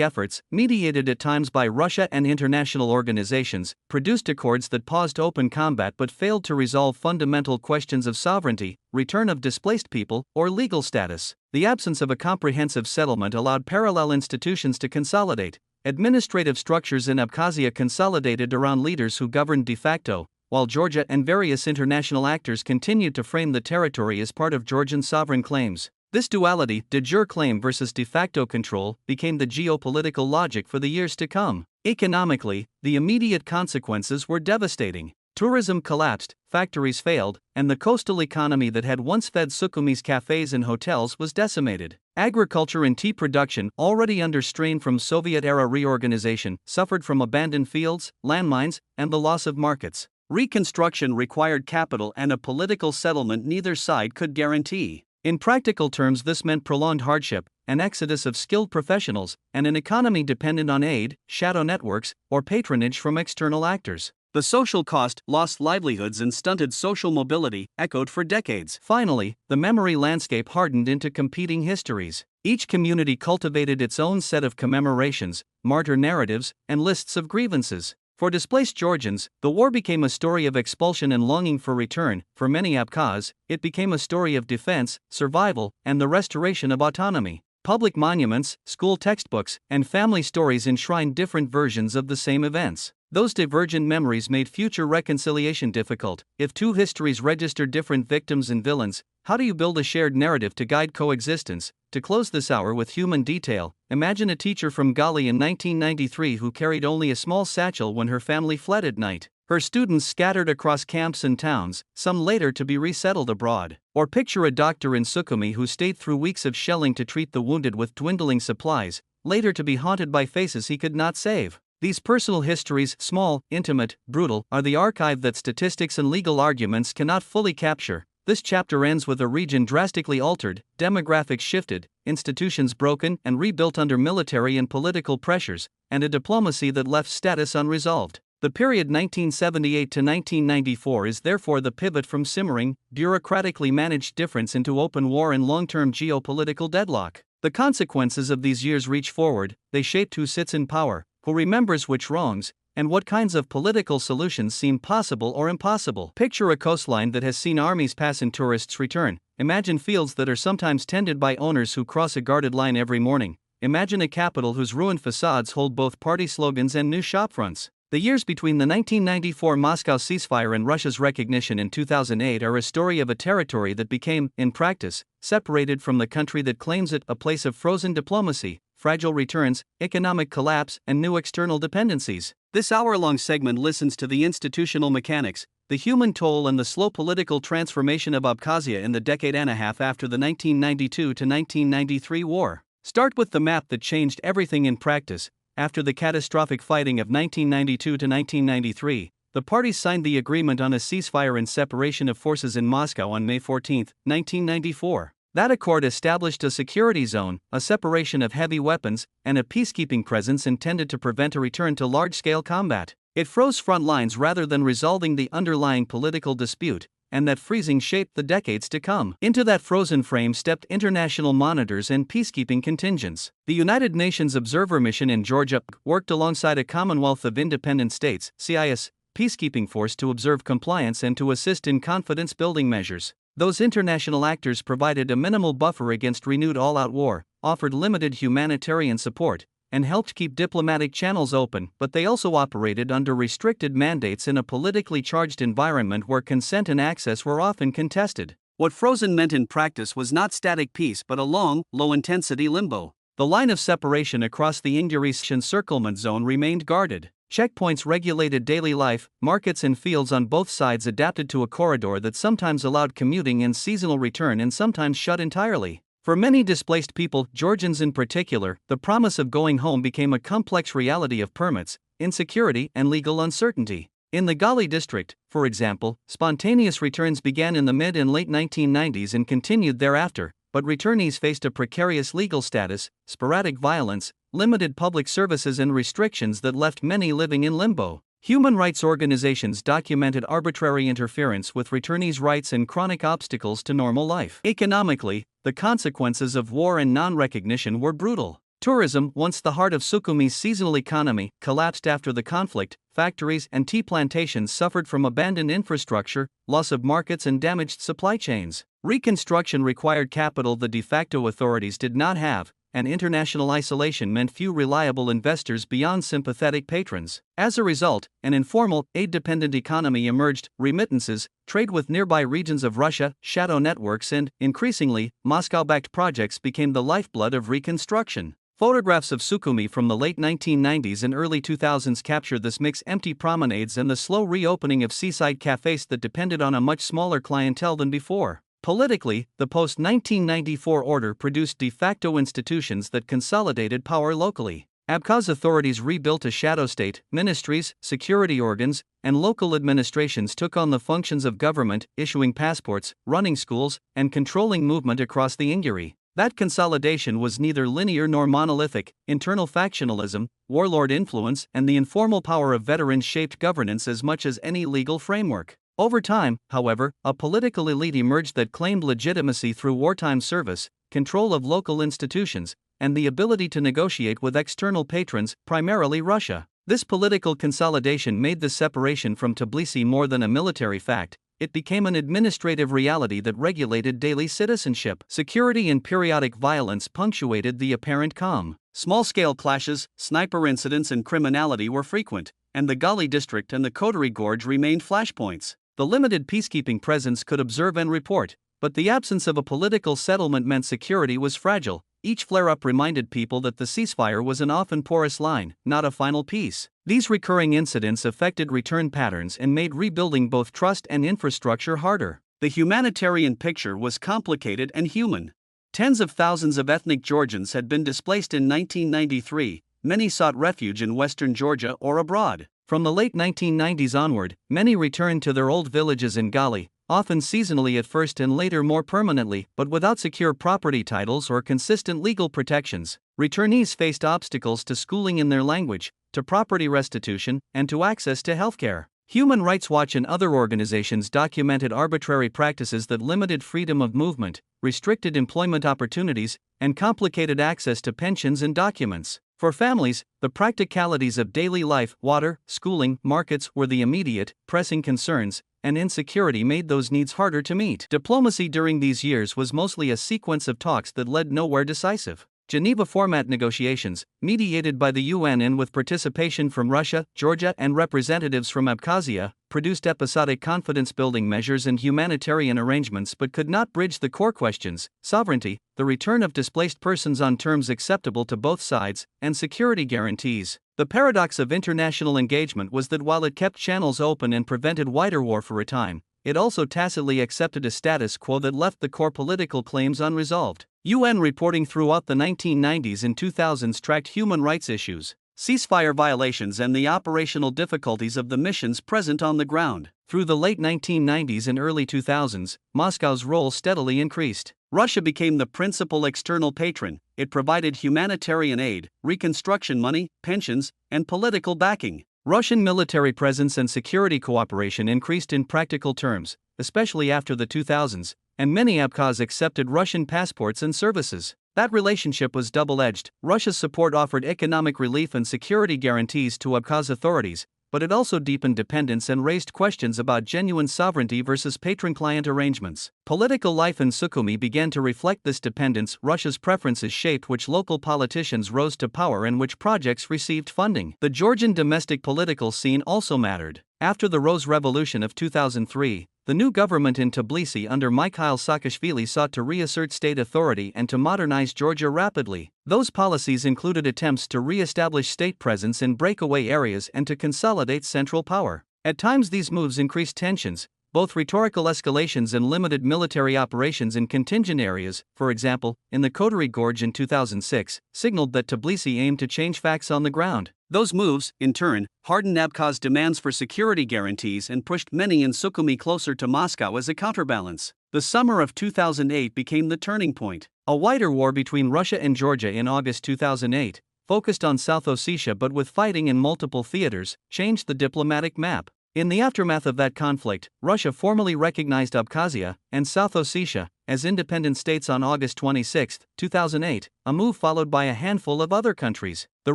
efforts, mediated at times by Russia and international organizations, produced accords that paused open combat but failed to resolve fundamental questions of sovereignty, return of displaced people, or legal status. The absence of a comprehensive settlement allowed parallel institutions to consolidate. Administrative structures in Abkhazia consolidated around leaders who governed de facto, while Georgia and various international actors continued to frame the territory as part of Georgian sovereign claims. This duality, de jure claim versus de facto control, became the geopolitical logic for the years to come. Economically, the immediate consequences were devastating. Tourism collapsed, factories failed, and the coastal economy that had once fed Sukhum's cafes and hotels was decimated. Agriculture and tea production, already under strain from Soviet-era reorganization, suffered from abandoned fields, landmines, and the loss of markets. Reconstruction required capital and a political settlement neither side could guarantee. In practical terms, this meant prolonged hardship, an exodus of skilled professionals, and an economy dependent on aid, shadow networks, or patronage from external actors. The social cost, lost livelihoods and stunted social mobility, echoed for decades. Finally, the memory landscape hardened into competing histories. Each community cultivated its own set of commemorations, martyr narratives, and lists of grievances. For displaced Georgians, the war became a story of expulsion and longing for return. For many Abkhaz, it became a story of defense, survival, and the restoration of autonomy. Public monuments, school textbooks, and family stories enshrined different versions of the same events. Those divergent memories made future reconciliation difficult. If two histories register different victims and villains, how do you build a shared narrative to guide coexistence? To close this hour with human detail, imagine a teacher from Gali in 1993 who carried only a small satchel when her family fled at night. Her students scattered across camps and towns, some later to be resettled abroad. Or picture a doctor in Sukhumi who stayed through weeks of shelling to treat the wounded with dwindling supplies, later to be haunted by faces he could not save. These personal histories, small, intimate, brutal, are the archive that statistics and legal arguments cannot fully capture. This chapter ends with a region drastically altered, demographics shifted, institutions broken and rebuilt under military and political pressures, and a diplomacy that left status unresolved. The period 1978 to 1994 is therefore the pivot from simmering, bureaucratically managed difference into open war and long-term geopolitical deadlock. The consequences of these years reach forward. They shaped who sits in power, who remembers which wrongs, and what kinds of political solutions seem possible or impossible. Picture a coastline that has seen armies pass and tourists return. Imagine fields that are sometimes tended by owners who cross a guarded line every morning. Imagine a capital whose ruined facades hold both party slogans and new shopfronts. The years between the 1994 Moscow ceasefire and Russia's recognition in 2008 are a story of a territory that became, in practice, separated from the country that claims it, a place of frozen diplomacy, fragile returns, economic collapse, and new external dependencies. This hour-long segment listens to the institutional mechanics, the human toll, and the slow political transformation of Abkhazia in the decade and a half after the 1992 to 1993 war. Start with the map that changed everything in practice. After the catastrophic fighting of 1992 to 1993, the parties signed the agreement on a ceasefire and separation of forces in Moscow on May 14, 1994. That accord established a security zone, a separation of heavy weapons, and a peacekeeping presence intended to prevent a return to large-scale combat. It froze front lines rather than resolving the underlying political dispute, and that freezing shaped the decades to come. Into that frozen frame stepped international monitors and peacekeeping contingents. The United Nations Observer Mission in Georgia worked alongside a Commonwealth of Independent States (CIS) peacekeeping force to observe compliance and to assist in confidence-building measures. Those international actors provided a minimal buffer against renewed all-out war, offered limited humanitarian support, and helped keep diplomatic channels open, but they also operated under restricted mandates in a politically charged environment where consent and access were often contested. What frozen meant in practice was not static peace but a long, low-intensity limbo. The line of separation across the Ingurish encirclement zone remained guarded. Checkpoints regulated daily life, markets and fields on both sides adapted to a corridor that sometimes allowed commuting and seasonal return and sometimes shut entirely. For many displaced people, Georgians in particular, the promise of going home became a complex reality of permits, insecurity, and legal uncertainty. In the Gali district, for example, spontaneous returns began in the mid and late 1990s and continued thereafter, but returnees faced a precarious legal status, sporadic violence, limited public services, and restrictions that left many living in limbo. Human rights organizations documented arbitrary interference with returnees' rights and chronic obstacles to normal life. Economically, the consequences of war and non-recognition were brutal. Tourism, once the heart of Sukhum's seasonal economy, collapsed after the conflict. Factories and tea plantations suffered from abandoned infrastructure, loss of markets, and damaged supply chains. Reconstruction required capital the de facto authorities did not have, and international isolation meant few reliable investors beyond sympathetic patrons. As a result, an informal, aid-dependent economy emerged. Remittances, trade with nearby regions of Russia, shadow networks, and, increasingly, Moscow-backed projects became the lifeblood of reconstruction. Photographs of Sukhumi from the late 1990s and early 2000s capture this mix: empty promenades and the slow reopening of seaside cafes that depended on a much smaller clientele than before. Politically, the post-1994 order produced de facto institutions that consolidated power locally. Abkhaz authorities rebuilt a shadow state. Ministries, security organs, and local administrations took on the functions of government, issuing passports, running schools, and controlling movement across the Inguri. That consolidation was neither linear nor monolithic. Internal factionalism, warlord influence, and the informal power of veterans shaped governance as much as any legal framework. Over time, however, a political elite emerged that claimed legitimacy through wartime service, control of local institutions, and the ability to negotiate with external patrons, primarily Russia. This political consolidation made the separation from Tbilisi more than a military fact. It became an administrative reality that regulated daily citizenship. Security and periodic violence punctuated the apparent calm. Small-scale clashes, sniper incidents, and criminality were frequent, and the Gali district and the Kotari Gorge remained flashpoints. The limited peacekeeping presence could observe and report, but the absence of a political settlement meant security was fragile. Each flare-up reminded people that the ceasefire was an often porous line, not a final peace. These recurring incidents affected return patterns and made rebuilding both trust and infrastructure harder. The humanitarian picture was complicated and human. Tens of thousands of ethnic Georgians had been displaced in 1993, many sought refuge in western Georgia or abroad. From the late 1990s onward, many returned to their old villages in Gali, often seasonally at first and later more permanently, but without secure property titles or consistent legal protections. Returnees faced obstacles to schooling in their language, to property restitution, and to access to healthcare. Human Rights Watch and other organizations documented arbitrary practices that limited freedom of movement, restricted employment opportunities, and complicated access to pensions and documents. For families, the practicalities of daily life, water, schooling, markets were the immediate, pressing concerns, and insecurity made those needs harder to meet. Diplomacy during these years was mostly a sequence of talks that led nowhere decisive. Geneva format negotiations, mediated by the UN and with participation from Russia, Georgia, and representatives from Abkhazia, produced episodic confidence-building measures and humanitarian arrangements but could not bridge the core questions: sovereignty, the return of displaced persons on terms acceptable to both sides, and security guarantees. The paradox of international engagement was that while it kept channels open and prevented wider war for a time, it also tacitly accepted a status quo that left the core political claims unresolved. UN reporting throughout the 1990s and 2000s tracked human rights issues, ceasefire violations, and the operational difficulties of the missions present on the ground. Through the late 1990s and early 2000s, Moscow's role steadily increased. Russia became the principal external patron. It provided humanitarian aid, reconstruction money, pensions, and political backing. Russian military presence and security cooperation increased in practical terms, especially after the 2000s, and many Abkhaz accepted Russian passports and services. That relationship was double-edged. Russia's support offered economic relief and security guarantees to Abkhaz authorities, but it also deepened dependence and raised questions about genuine sovereignty versus patron-client arrangements. Political life in Sukhumi began to reflect this dependence. Russia's preferences shaped which local politicians rose to power and which projects received funding. The Georgian domestic political scene also mattered. After the Rose Revolution of 2003, the new government in Tbilisi under Mikhail Saakashvili sought to reassert state authority and to modernize Georgia rapidly. Those policies included attempts to re-establish state presence in breakaway areas and to consolidate central power. At times these moves increased tensions. Both rhetorical escalations and limited military operations in contingent areas, for example, in the Kodari Gorge in 2006, signaled that Tbilisi aimed to change facts on the ground. Those moves, in turn, hardened Abkhaz demands for security guarantees and pushed many in Sukhumi closer to Moscow as a counterbalance. The summer of 2008 became the turning point. A wider war between Russia and Georgia in August 2008, focused on South Ossetia but with fighting in multiple theaters, changed the diplomatic map. In the aftermath of that conflict, Russia formally recognized Abkhazia and South Ossetia as independent states on August 26, 2008, a move followed by a handful of other countries. The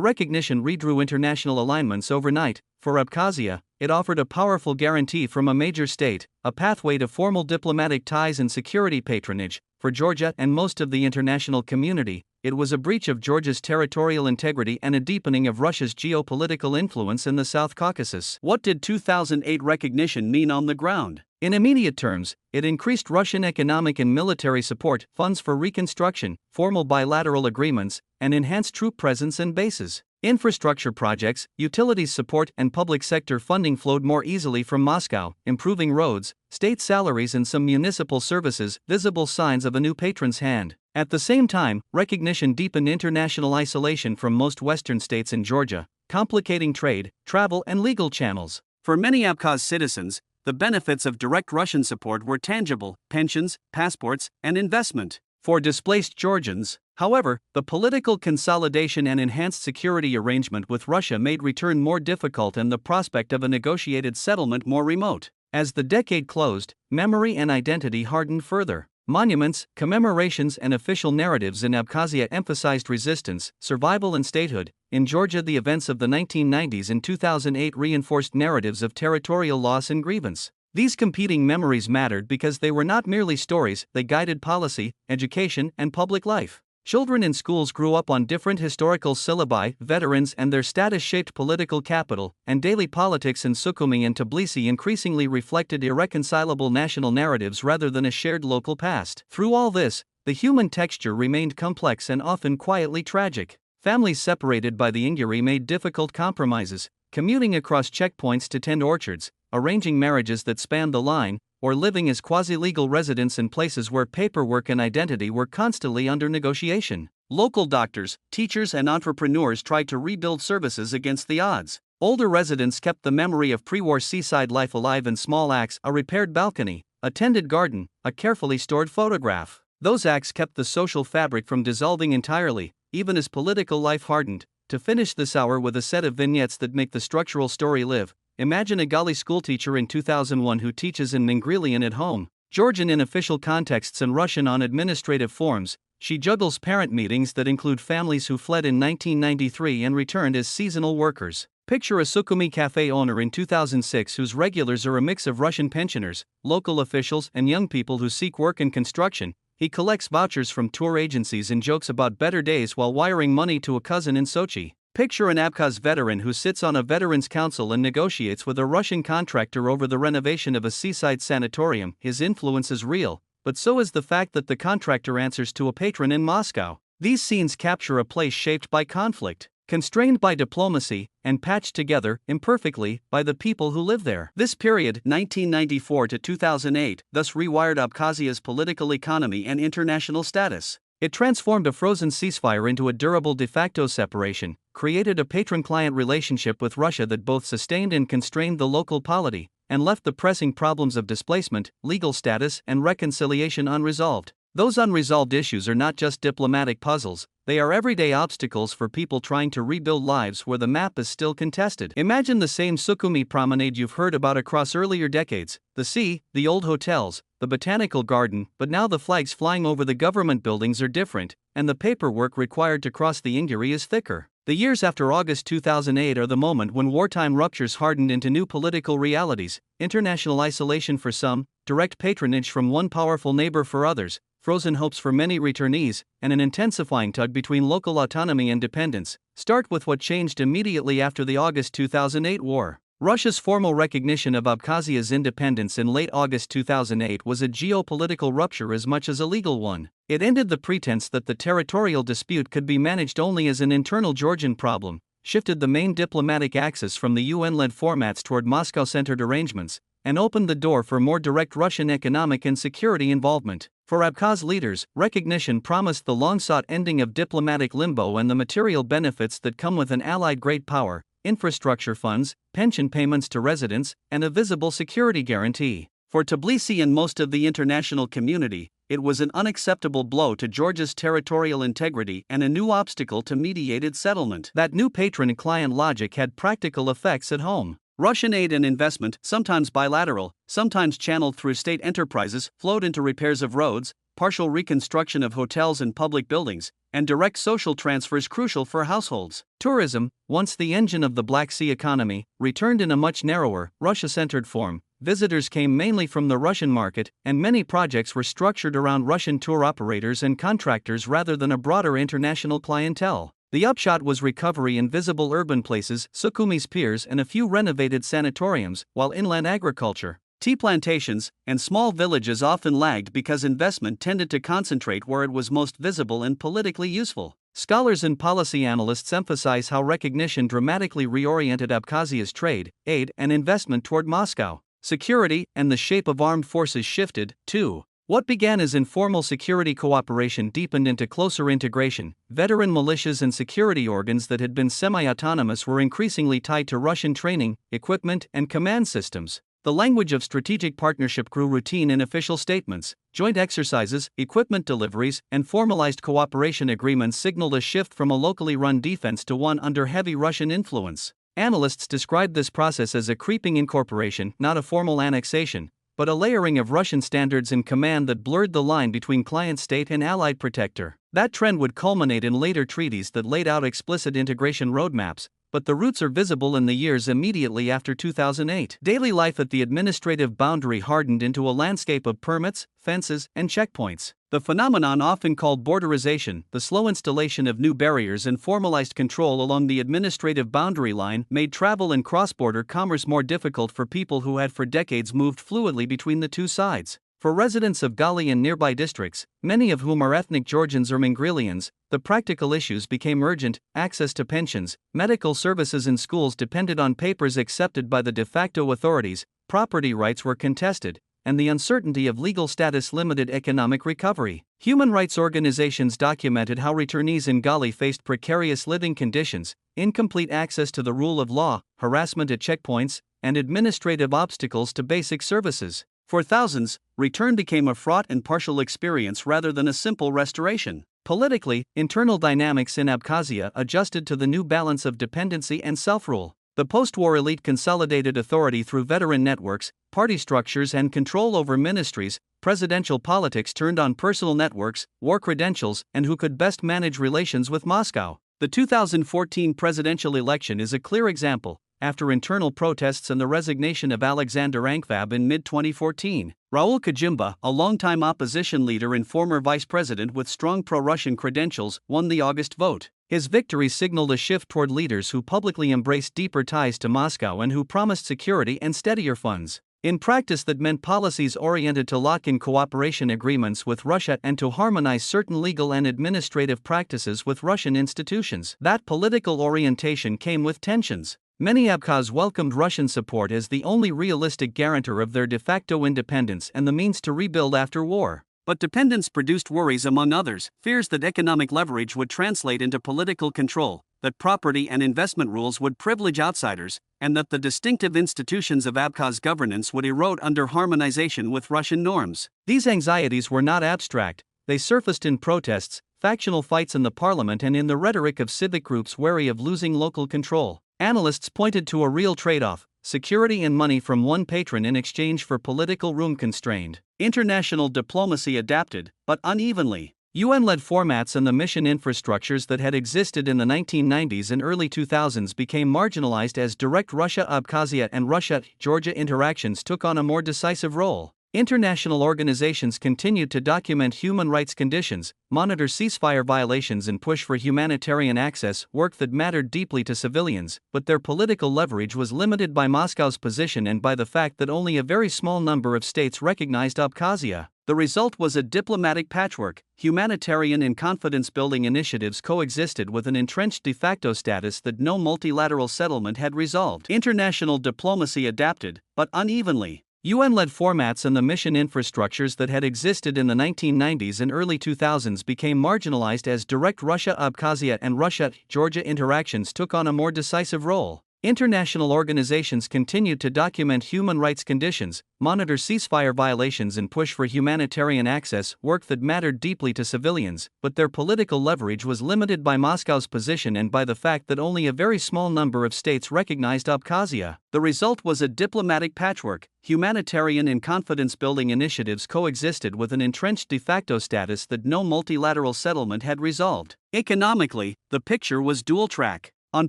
recognition redrew international alignments overnight. For Abkhazia, it offered a powerful guarantee from a major state, a pathway to formal diplomatic ties and security patronage. For Georgia and most of the international community, it was a breach of Georgia's territorial integrity and a deepening of Russia's geopolitical influence in the South Caucasus. What did 2008 recognition mean on the ground? In immediate terms, it increased Russian economic and military support, funds for reconstruction, formal bilateral agreements, and enhanced troop presence and bases. Infrastructure projects, utilities support, and public sector funding flowed more easily from Moscow, improving roads, state salaries, and some municipal services, visible signs of a new patron's hand. At the same time, recognition deepened international isolation from most Western states in Georgia, complicating trade, travel, and legal channels. For many Abkhaz citizens, the benefits of direct Russian support were tangible: pensions, passports, and investment. For displaced Georgians, however, the political consolidation and enhanced security arrangement with Russia made return more difficult and the prospect of a negotiated settlement more remote. As the decade closed, memory and identity hardened further. Monuments, commemorations, and official narratives in Abkhazia emphasized resistance, survival, and statehood. In Georgia, the events of the 1990s and 2008 reinforced narratives of territorial loss and grievance. These competing memories mattered because they were not merely stories, they guided policy, education, and public life. Children in schools grew up on different historical syllabi, veterans and their status shaped political capital, and daily politics in Sukhumi and Tbilisi increasingly reflected irreconcilable national narratives rather than a shared local past. Through all this, the human texture remained complex and often quietly tragic. Families separated by the injury made difficult compromises, commuting across checkpoints to tend orchards, arranging marriages that spanned the line, or living as quasi-legal residents in places where paperwork and identity were constantly under negotiation. Local doctors, teachers, and entrepreneurs tried to rebuild services against the odds. Older residents kept the memory of pre-war seaside life alive in small acts: a repaired balcony, a tended garden, a carefully stored photograph. Those acts kept the social fabric from dissolving entirely, even as political life hardened. To finish this hour with a set of vignettes that make the structural story live, imagine a Gali schoolteacher in 2001 who teaches in Mingrelian at home, Georgian in official contexts and Russian on administrative forms. she juggles parent meetings that include families who fled in 1993 and returned as seasonal workers. Picture a Sukhumi cafe owner in 2006 whose regulars are a mix of Russian pensioners, local officials, and young people who seek work in construction. He collects vouchers from tour agencies and jokes about better days while wiring money to a cousin in Sochi. Picture an Abkhaz veteran who sits on a veterans' council and negotiates with a Russian contractor over the renovation of a seaside sanatorium. His influence is real, but so is the fact that the contractor answers to a patron in Moscow. These scenes capture a place shaped by conflict, constrained by diplomacy, and patched together, imperfectly, by the people who live there. This period, 1994 to 2008, thus rewired Abkhazia's political economy and international status. It transformed a frozen ceasefire into a durable de facto separation, created a patron-client relationship with Russia that both sustained and constrained the local polity, and left the pressing problems of displacement, legal status, and reconciliation unresolved. Those unresolved issues are not just diplomatic puzzles, they are everyday obstacles for people trying to rebuild lives where the map is still contested. Imagine the same Sukhumi promenade you've heard about across earlier decades: the sea, the old hotels, the botanical garden, but now the flags flying over the government buildings are different, and the paperwork required to cross the Inguri is thicker. The years after August 2008 are the moment when wartime ruptures hardened into new political realities: international isolation for some, direct patronage from one powerful neighbor for others, frozen hopes for many returnees, and an intensifying tug between local autonomy and dependence. Start with what changed immediately after the August 2008 war. Russia's formal recognition of Abkhazia's independence in late August 2008 was a geopolitical rupture as much as a legal one. It ended the pretense that the territorial dispute could be managed only as an internal Georgian problem, shifted the main diplomatic axis from the UN-led formats toward Moscow-centered arrangements, and opened the door for more direct Russian economic and security involvement. For Abkhaz leaders, recognition promised the long-sought ending of diplomatic limbo and the material benefits that come with an allied great power: infrastructure funds, pension payments to residents, and a visible security guarantee. For Tbilisi and most of the international community, it was an unacceptable blow to Georgia's territorial integrity and a new obstacle to mediated settlement. That new patron-client logic had practical effects at home. Russian aid and investment, sometimes bilateral, sometimes channeled through state enterprises, flowed into repairs of roads, partial reconstruction of hotels and public buildings, and direct social transfers crucial for households. Tourism, once the engine of the Black Sea economy, returned in a much narrower, Russia-centered form. Visitors came mainly from the Russian market, and many projects were structured around Russian tour operators and contractors rather than a broader international clientele. The upshot was recovery in visible urban places, Sukhumi's piers, and a few renovated sanatoriums, while inland agriculture, tea plantations, and small villages often lagged because investment tended to concentrate where it was most visible and politically useful. Scholars and policy analysts emphasize how recognition dramatically reoriented Abkhazia's trade, aid, and investment toward Moscow. Security and the shape of armed forces shifted, too. What began as informal security cooperation deepened into closer integration. Veteran militias and security organs that had been semi-autonomous were increasingly tied to Russian training, equipment, and command systems. The language of strategic partnership grew routine in official statements. Joint exercises, equipment deliveries, and formalized cooperation agreements signaled a shift from a locally run defense to one under heavy Russian influence. Analysts described this process as a creeping incorporation, not a formal annexation, but a layering of Russian standards and command that blurred the line between client state and allied protector. That trend would culminate in later treaties that laid out explicit integration roadmaps, but the roots are visible in the years immediately after 2008. Daily life at the administrative boundary hardened into a landscape of permits, fences, and checkpoints. The phenomenon often called borderization, the slow installation of new barriers and formalized control along the administrative boundary line, made travel and cross-border commerce more difficult for people who had for decades moved fluidly between the two sides. For residents of Gali and nearby districts, many of whom are ethnic Georgians or Mingrelians, the practical issues became urgent. Access to pensions, medical services, and schools depended on papers accepted by the de facto authorities, property rights were contested, and the uncertainty of legal status limited economic recovery. Human rights organizations documented how returnees in Gali faced precarious living conditions, incomplete access to the rule of law, harassment at checkpoints, and administrative obstacles to basic services. For thousands, return became a fraught and partial experience rather than a simple restoration. Politically, internal dynamics in Abkhazia adjusted to the new balance of dependency and self-rule. The post-war elite consolidated authority through veteran networks, party structures, and control over ministries, presidential politics turned on personal networks, war credentials, and who could best manage relations with Moscow. The 2014 presidential election is a clear example. After internal protests and the resignation of Alexander Ankvab in mid-2014, Raul Kajimba, a longtime opposition leader and former vice president with strong pro-Russian credentials, won the August vote. His victory signaled a shift toward leaders who publicly embraced deeper ties to Moscow and who promised security and steadier funds. In practice, that meant policies oriented to lock in cooperation agreements with Russia and to harmonize certain legal and administrative practices with Russian institutions. That political orientation came with tensions. Many Abkhaz welcomed Russian support as the only realistic guarantor of their de facto independence and the means to rebuild after war. But dependence produced worries, among others, fears that economic leverage would translate into political control, that property and investment rules would privilege outsiders, and that the distinctive institutions of Abkhaz governance would erode under harmonization with Russian norms. These anxieties were not abstract, they surfaced in protests, factional fights in the parliament, and in the rhetoric of civic groups wary of losing local control. Analysts pointed to a real trade-off: security and money from one patron in exchange for political room constrained. International diplomacy adapted, but unevenly. UN-led formats and the mission infrastructures that had existed in the 1990s and early 2000s became marginalized as direct Russia-Abkhazia and Russia-Georgia interactions took on a more decisive role. International organizations continued to document human rights conditions, monitor ceasefire violations, and push for humanitarian access, work that mattered deeply to civilians, but their political leverage was limited by Moscow's position and by the fact that only a very small number of states recognized Abkhazia. The result was a diplomatic patchwork. Humanitarian and confidence-building initiatives coexisted with an entrenched de facto status that no multilateral settlement had resolved. International diplomacy adapted, but unevenly. UN-led formats and the mission infrastructures that had existed in the 1990s and early 2000s became marginalized as direct Russia-Abkhazia and Russia-Georgia interactions took on a more decisive role. International organizations continued to document human rights conditions, monitor ceasefire violations, and push for humanitarian access, work that mattered deeply to civilians, but their political leverage was limited by Moscow's position and by the fact that only a very small number of states recognized Abkhazia. The result was a diplomatic patchwork. Humanitarian and confidence-building initiatives coexisted with an entrenched de facto status that no multilateral settlement had resolved. Economically, the picture was dual-track. On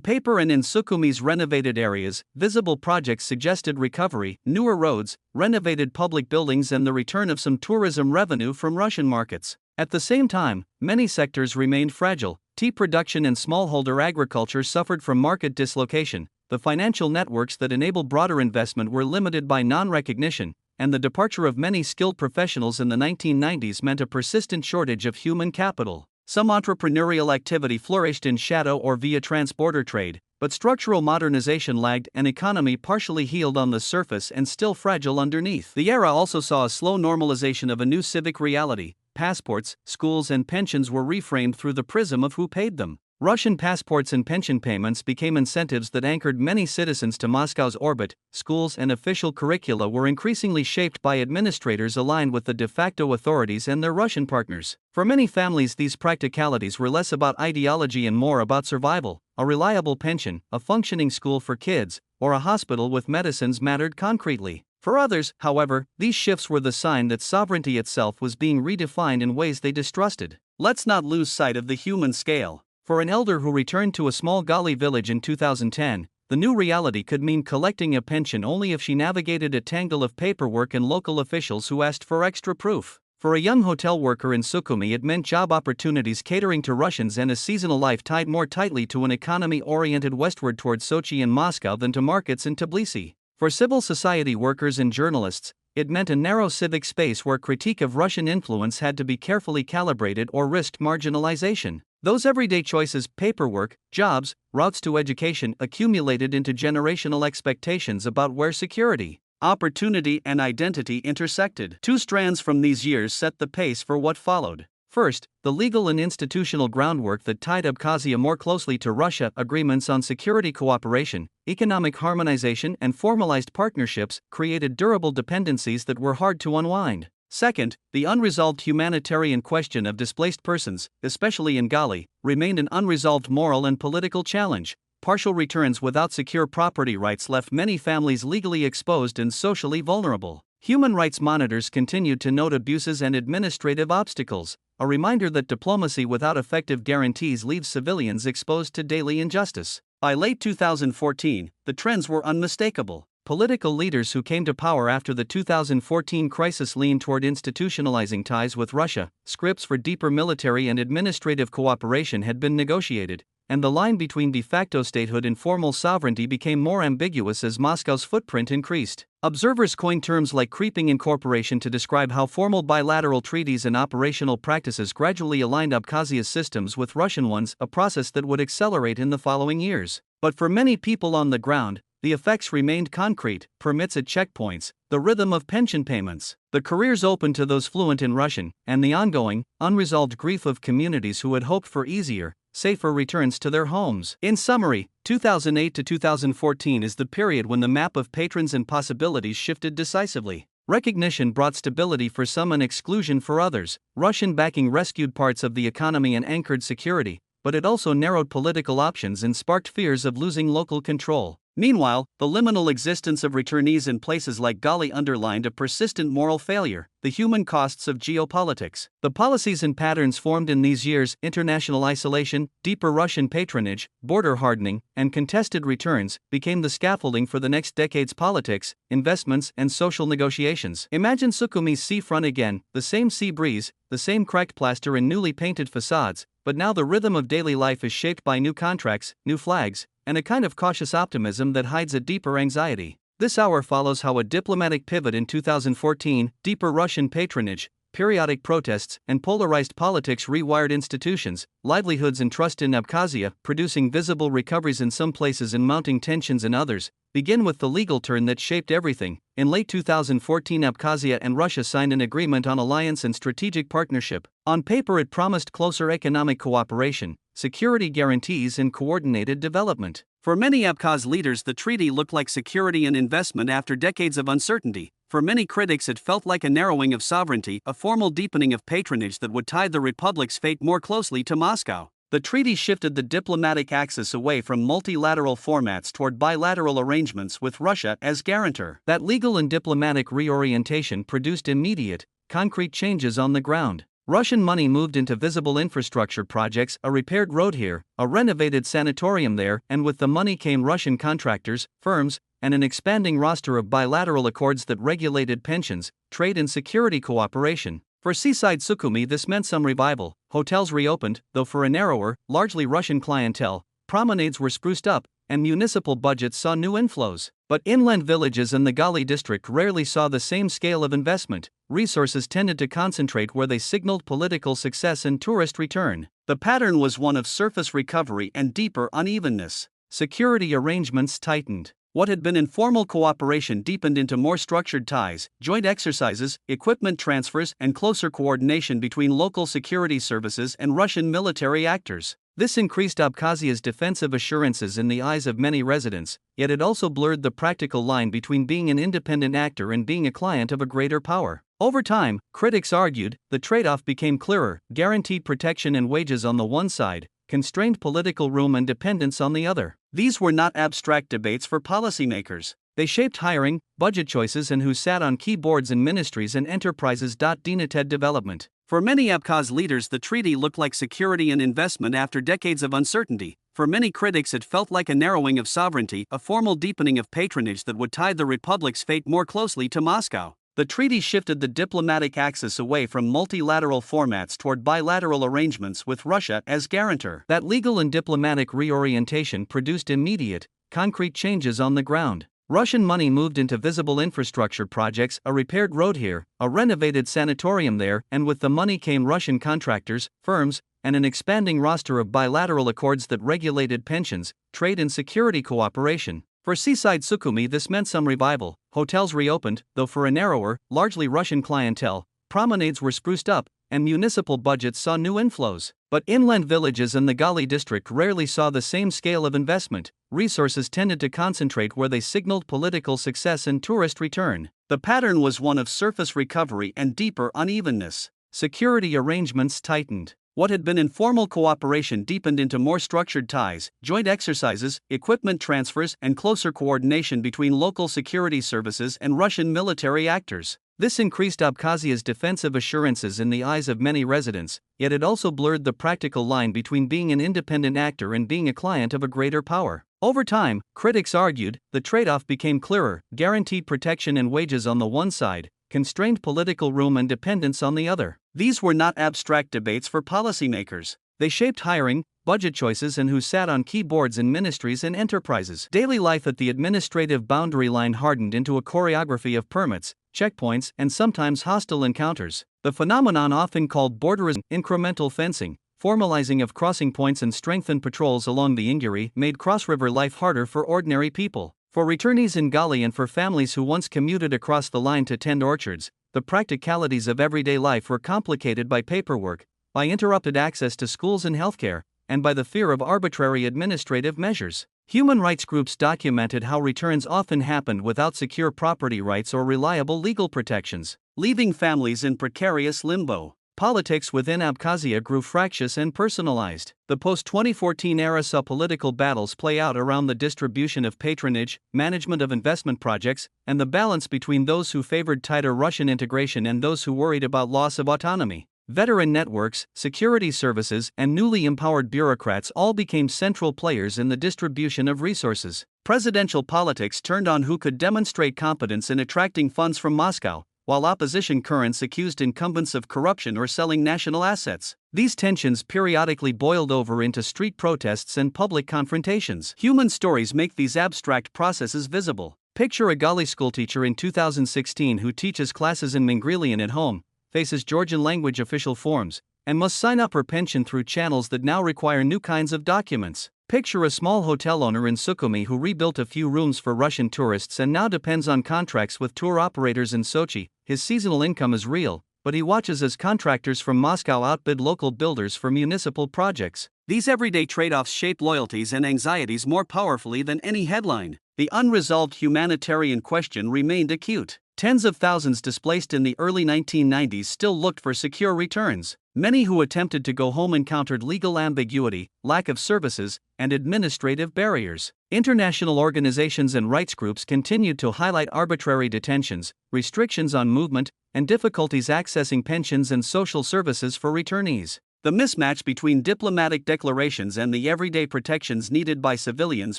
paper and in Sukhumi's renovated areas, visible projects suggested recovery: newer roads, renovated public buildings, and the return of some tourism revenue from Russian markets. At the same time, many sectors remained fragile. Tea production and smallholder agriculture suffered from market dislocation. The financial networks that enabled broader investment were limited by non-recognition, and the departure of many skilled professionals in the 1990s meant a persistent shortage of human capital. Some entrepreneurial activity flourished in shadow or via transborder trade, but structural modernization lagged, an economy partially healed on the surface and still fragile underneath. The era also saw a slow normalization of a new civic reality. Passports, schools, and pensions were reframed through the prism of who paid them. Russian passports and pension payments became incentives that anchored many citizens to Moscow's orbit. Schools and official curricula were increasingly shaped by administrators aligned with the de facto authorities and their Russian partners. For many families, these practicalities were less about ideology and more about survival. A reliable pension, a functioning school for kids, or a hospital with medicines mattered concretely. For others, however, these shifts were the sign that sovereignty itself was being redefined in ways they distrusted. Let's not lose sight of the human scale. For an elder who returned to a small Gali village in 2010, the new reality could mean collecting a pension only if she navigated a tangle of paperwork and local officials who asked for extra proof. For a young hotel worker in Sukhumi, it meant job opportunities catering to Russians and a seasonal life tied more tightly to an economy oriented westward towards Sochi and Moscow than to markets in Tbilisi. For civil society workers and journalists, it meant a narrow civic space where critique of Russian influence had to be carefully calibrated or risked marginalization. Those everyday choices, paperwork, jobs, routes to education, accumulated into generational expectations about where security, opportunity, and identity intersected. Two strands from these years set the pace for what followed. First, the legal and institutional groundwork that tied Abkhazia more closely to Russia: agreements on security cooperation, economic harmonization, and formalized partnerships created durable dependencies that were hard to unwind. Second, the unresolved humanitarian question of displaced persons, especially in Gali, remained an unresolved moral and political challenge. Partial returns without secure property rights left many families legally exposed and socially vulnerable. Human rights monitors continued to note abuses and administrative obstacles, a reminder that diplomacy without effective guarantees leaves civilians exposed to daily injustice. By late 2014, the trends were unmistakable. Political leaders who came to power after the 2014 crisis leaned toward institutionalizing ties with Russia. Scripts for deeper military and administrative cooperation had been negotiated, and the line between de facto statehood and formal sovereignty became more ambiguous as Moscow's footprint increased. Observers coined terms like creeping incorporation to describe how formal bilateral treaties and operational practices gradually aligned Abkhazia's systems with Russian ones, a process that would accelerate in the following years. But for many people on the ground, the effects remained concrete: permits at checkpoints, the rhythm of pension payments, the careers open to those fluent in Russian, and the ongoing, unresolved grief of communities who had hoped for easier, safer returns to their homes. In summary, 2008 to 2014 is the period when the map of patrons and possibilities shifted decisively. Recognition brought stability for some and exclusion for others. Russian backing rescued parts of the economy and anchored security, but it also narrowed political options and sparked fears of losing local control. Meanwhile, the liminal existence of returnees in places like Gali underlined a persistent moral failure: the human costs of geopolitics. The policies and patterns formed in these years, international isolation, deeper Russian patronage, border hardening, and contested returns, became the scaffolding for the next decade's politics, investments, and social negotiations. Imagine Sukhumi's seafront again: the same sea breeze, the same cracked plaster and newly painted facades, but now the rhythm of daily life is shaped by new contracts, new flags, and a kind of cautious optimism that hides a deeper anxiety. This hour follows how a diplomatic pivot in 2014, deeper Russian patronage, periodic protests, and polarized politics rewired institutions, livelihoods, and trust in Abkhazia, producing visible recoveries in some places and mounting tensions in others. Begin with the legal turn that shaped everything. In late 2014, Abkhazia and Russia signed an agreement on alliance and strategic partnership. On paper, it promised closer economic cooperation, security guarantees, and coordinated development. For many Abkhaz leaders, the treaty looked like security and investment after decades of uncertainty. For many critics, it felt like a narrowing of sovereignty, a formal deepening of patronage that would tie the republic's fate more closely to Moscow. The treaty shifted the diplomatic axis away from multilateral formats toward bilateral arrangements with Russia as guarantor. That legal and diplomatic reorientation produced immediate, concrete changes on the ground. Russian money moved into visible infrastructure projects: a repaired road here, a renovated sanatorium there, and with the money came Russian contractors, firms, and an expanding roster of bilateral accords that regulated pensions, trade, and security cooperation. For seaside Sukhumi, this meant some revival. Hotels reopened, though for a narrower, largely Russian clientele, promenades were spruced up, and municipal budgets saw new inflows. But inland villages and the Gali district rarely saw the same scale of investment. Resources tended to concentrate where they signaled political success and tourist return. The pattern was one of surface recovery and deeper unevenness. Security arrangements tightened. What had been informal cooperation deepened into more structured ties: joint exercises, equipment transfers, and closer coordination between local security services and Russian military actors. This increased Abkhazia's defensive assurances in the eyes of many residents, yet it also blurred the practical line between being an independent actor and being a client of a greater power. Over time, critics argued, the trade-off became clearer: guaranteed protection and wages on the one side, constrained political room and dependence on the other. These were not abstract debates for policymakers. They shaped hiring, budget choices, and who sat on key boards in ministries and enterprises. Dinated development. For many Abkhaz leaders, the treaty looked like security and investment after decades of uncertainty. For many critics, it felt like a narrowing of sovereignty, a formal deepening of patronage that would tie the republic's fate more closely to Moscow. The treaty shifted the diplomatic axis away from multilateral formats toward bilateral arrangements with Russia as guarantor. That legal and diplomatic reorientation produced immediate, concrete changes on the ground. Russian money moved into visible infrastructure projects: a repaired road here, a renovated sanatorium there, and with the money came Russian contractors, firms, and an expanding roster of bilateral accords that regulated pensions, trade, and security cooperation. For seaside Sukhumi, this meant some revival. Hotels reopened, though for a narrower, largely Russian clientele, promenades were spruced up, and municipal budgets saw new inflows. But inland villages and the Gali district rarely saw the same scale of investment. Resources tended to concentrate where they signaled political success and tourist return. The pattern was one of surface recovery and deeper unevenness. Security arrangements tightened. What had been informal cooperation deepened into more structured ties, joint exercises, equipment transfers, and closer coordination between local security services and Russian military actors. This increased Abkhazia's defensive assurances in the eyes of many residents, yet it also blurred the practical line between being an independent actor and being a client of a greater power. Over time, critics argued, the trade-off became clearer: guaranteed protection and wages on the one side, constrained political room and dependence on the other. These were not abstract debates for policymakers. They shaped hiring, budget choices, and who sat on key boards in ministries and enterprises. Daily life at the administrative boundary line hardened into a choreography of permits, checkpoints, and sometimes hostile encounters. The phenomenon, often called borderism, incremental fencing, formalizing of crossing points and strengthened patrols along the Inguri, made cross-river life harder for ordinary people. For returnees in Gali and for families who once commuted across the line to tend orchards, the practicalities of everyday life were complicated by paperwork, by interrupted access to schools and healthcare, and by the fear of arbitrary administrative measures. Human rights groups documented how returns often happened without secure property rights or reliable legal protections, leaving families in precarious limbo. Politics within Abkhazia grew fractious and personalized. The post-2014 era saw political battles play out around the distribution of patronage, management of investment projects, and the balance between those who favored tighter Russian integration and those who worried about loss of autonomy. Veteran networks, security services, and newly empowered bureaucrats all became central players in the distribution of resources. Presidential politics turned on who could demonstrate competence in attracting funds from Moscow, while opposition currents accused incumbents of corruption or selling national assets. These tensions periodically boiled over into street protests and public confrontations. Human stories make these abstract processes visible. Picture a Gali schoolteacher in 2016 who teaches classes in Mingrelia at home, faces Georgian language official forms, and must sign up her pension through channels that now require new kinds of documents. Picture a small hotel owner in Sukhumi who rebuilt a few rooms for Russian tourists and now depends on contracts with tour operators in Sochi. His seasonal income is real, but he watches as contractors from Moscow outbid local builders for municipal projects. These everyday trade-offs shape loyalties and anxieties more powerfully than any headline. The unresolved humanitarian question remained acute. Tens of thousands displaced in the early 1990s still looked for secure returns. Many who attempted to go home encountered legal ambiguity, lack of services, and administrative barriers. International organizations and rights groups continued to highlight arbitrary detentions, restrictions on movement, and difficulties accessing pensions and social services for returnees. The mismatch between diplomatic declarations and the everyday protections needed by civilians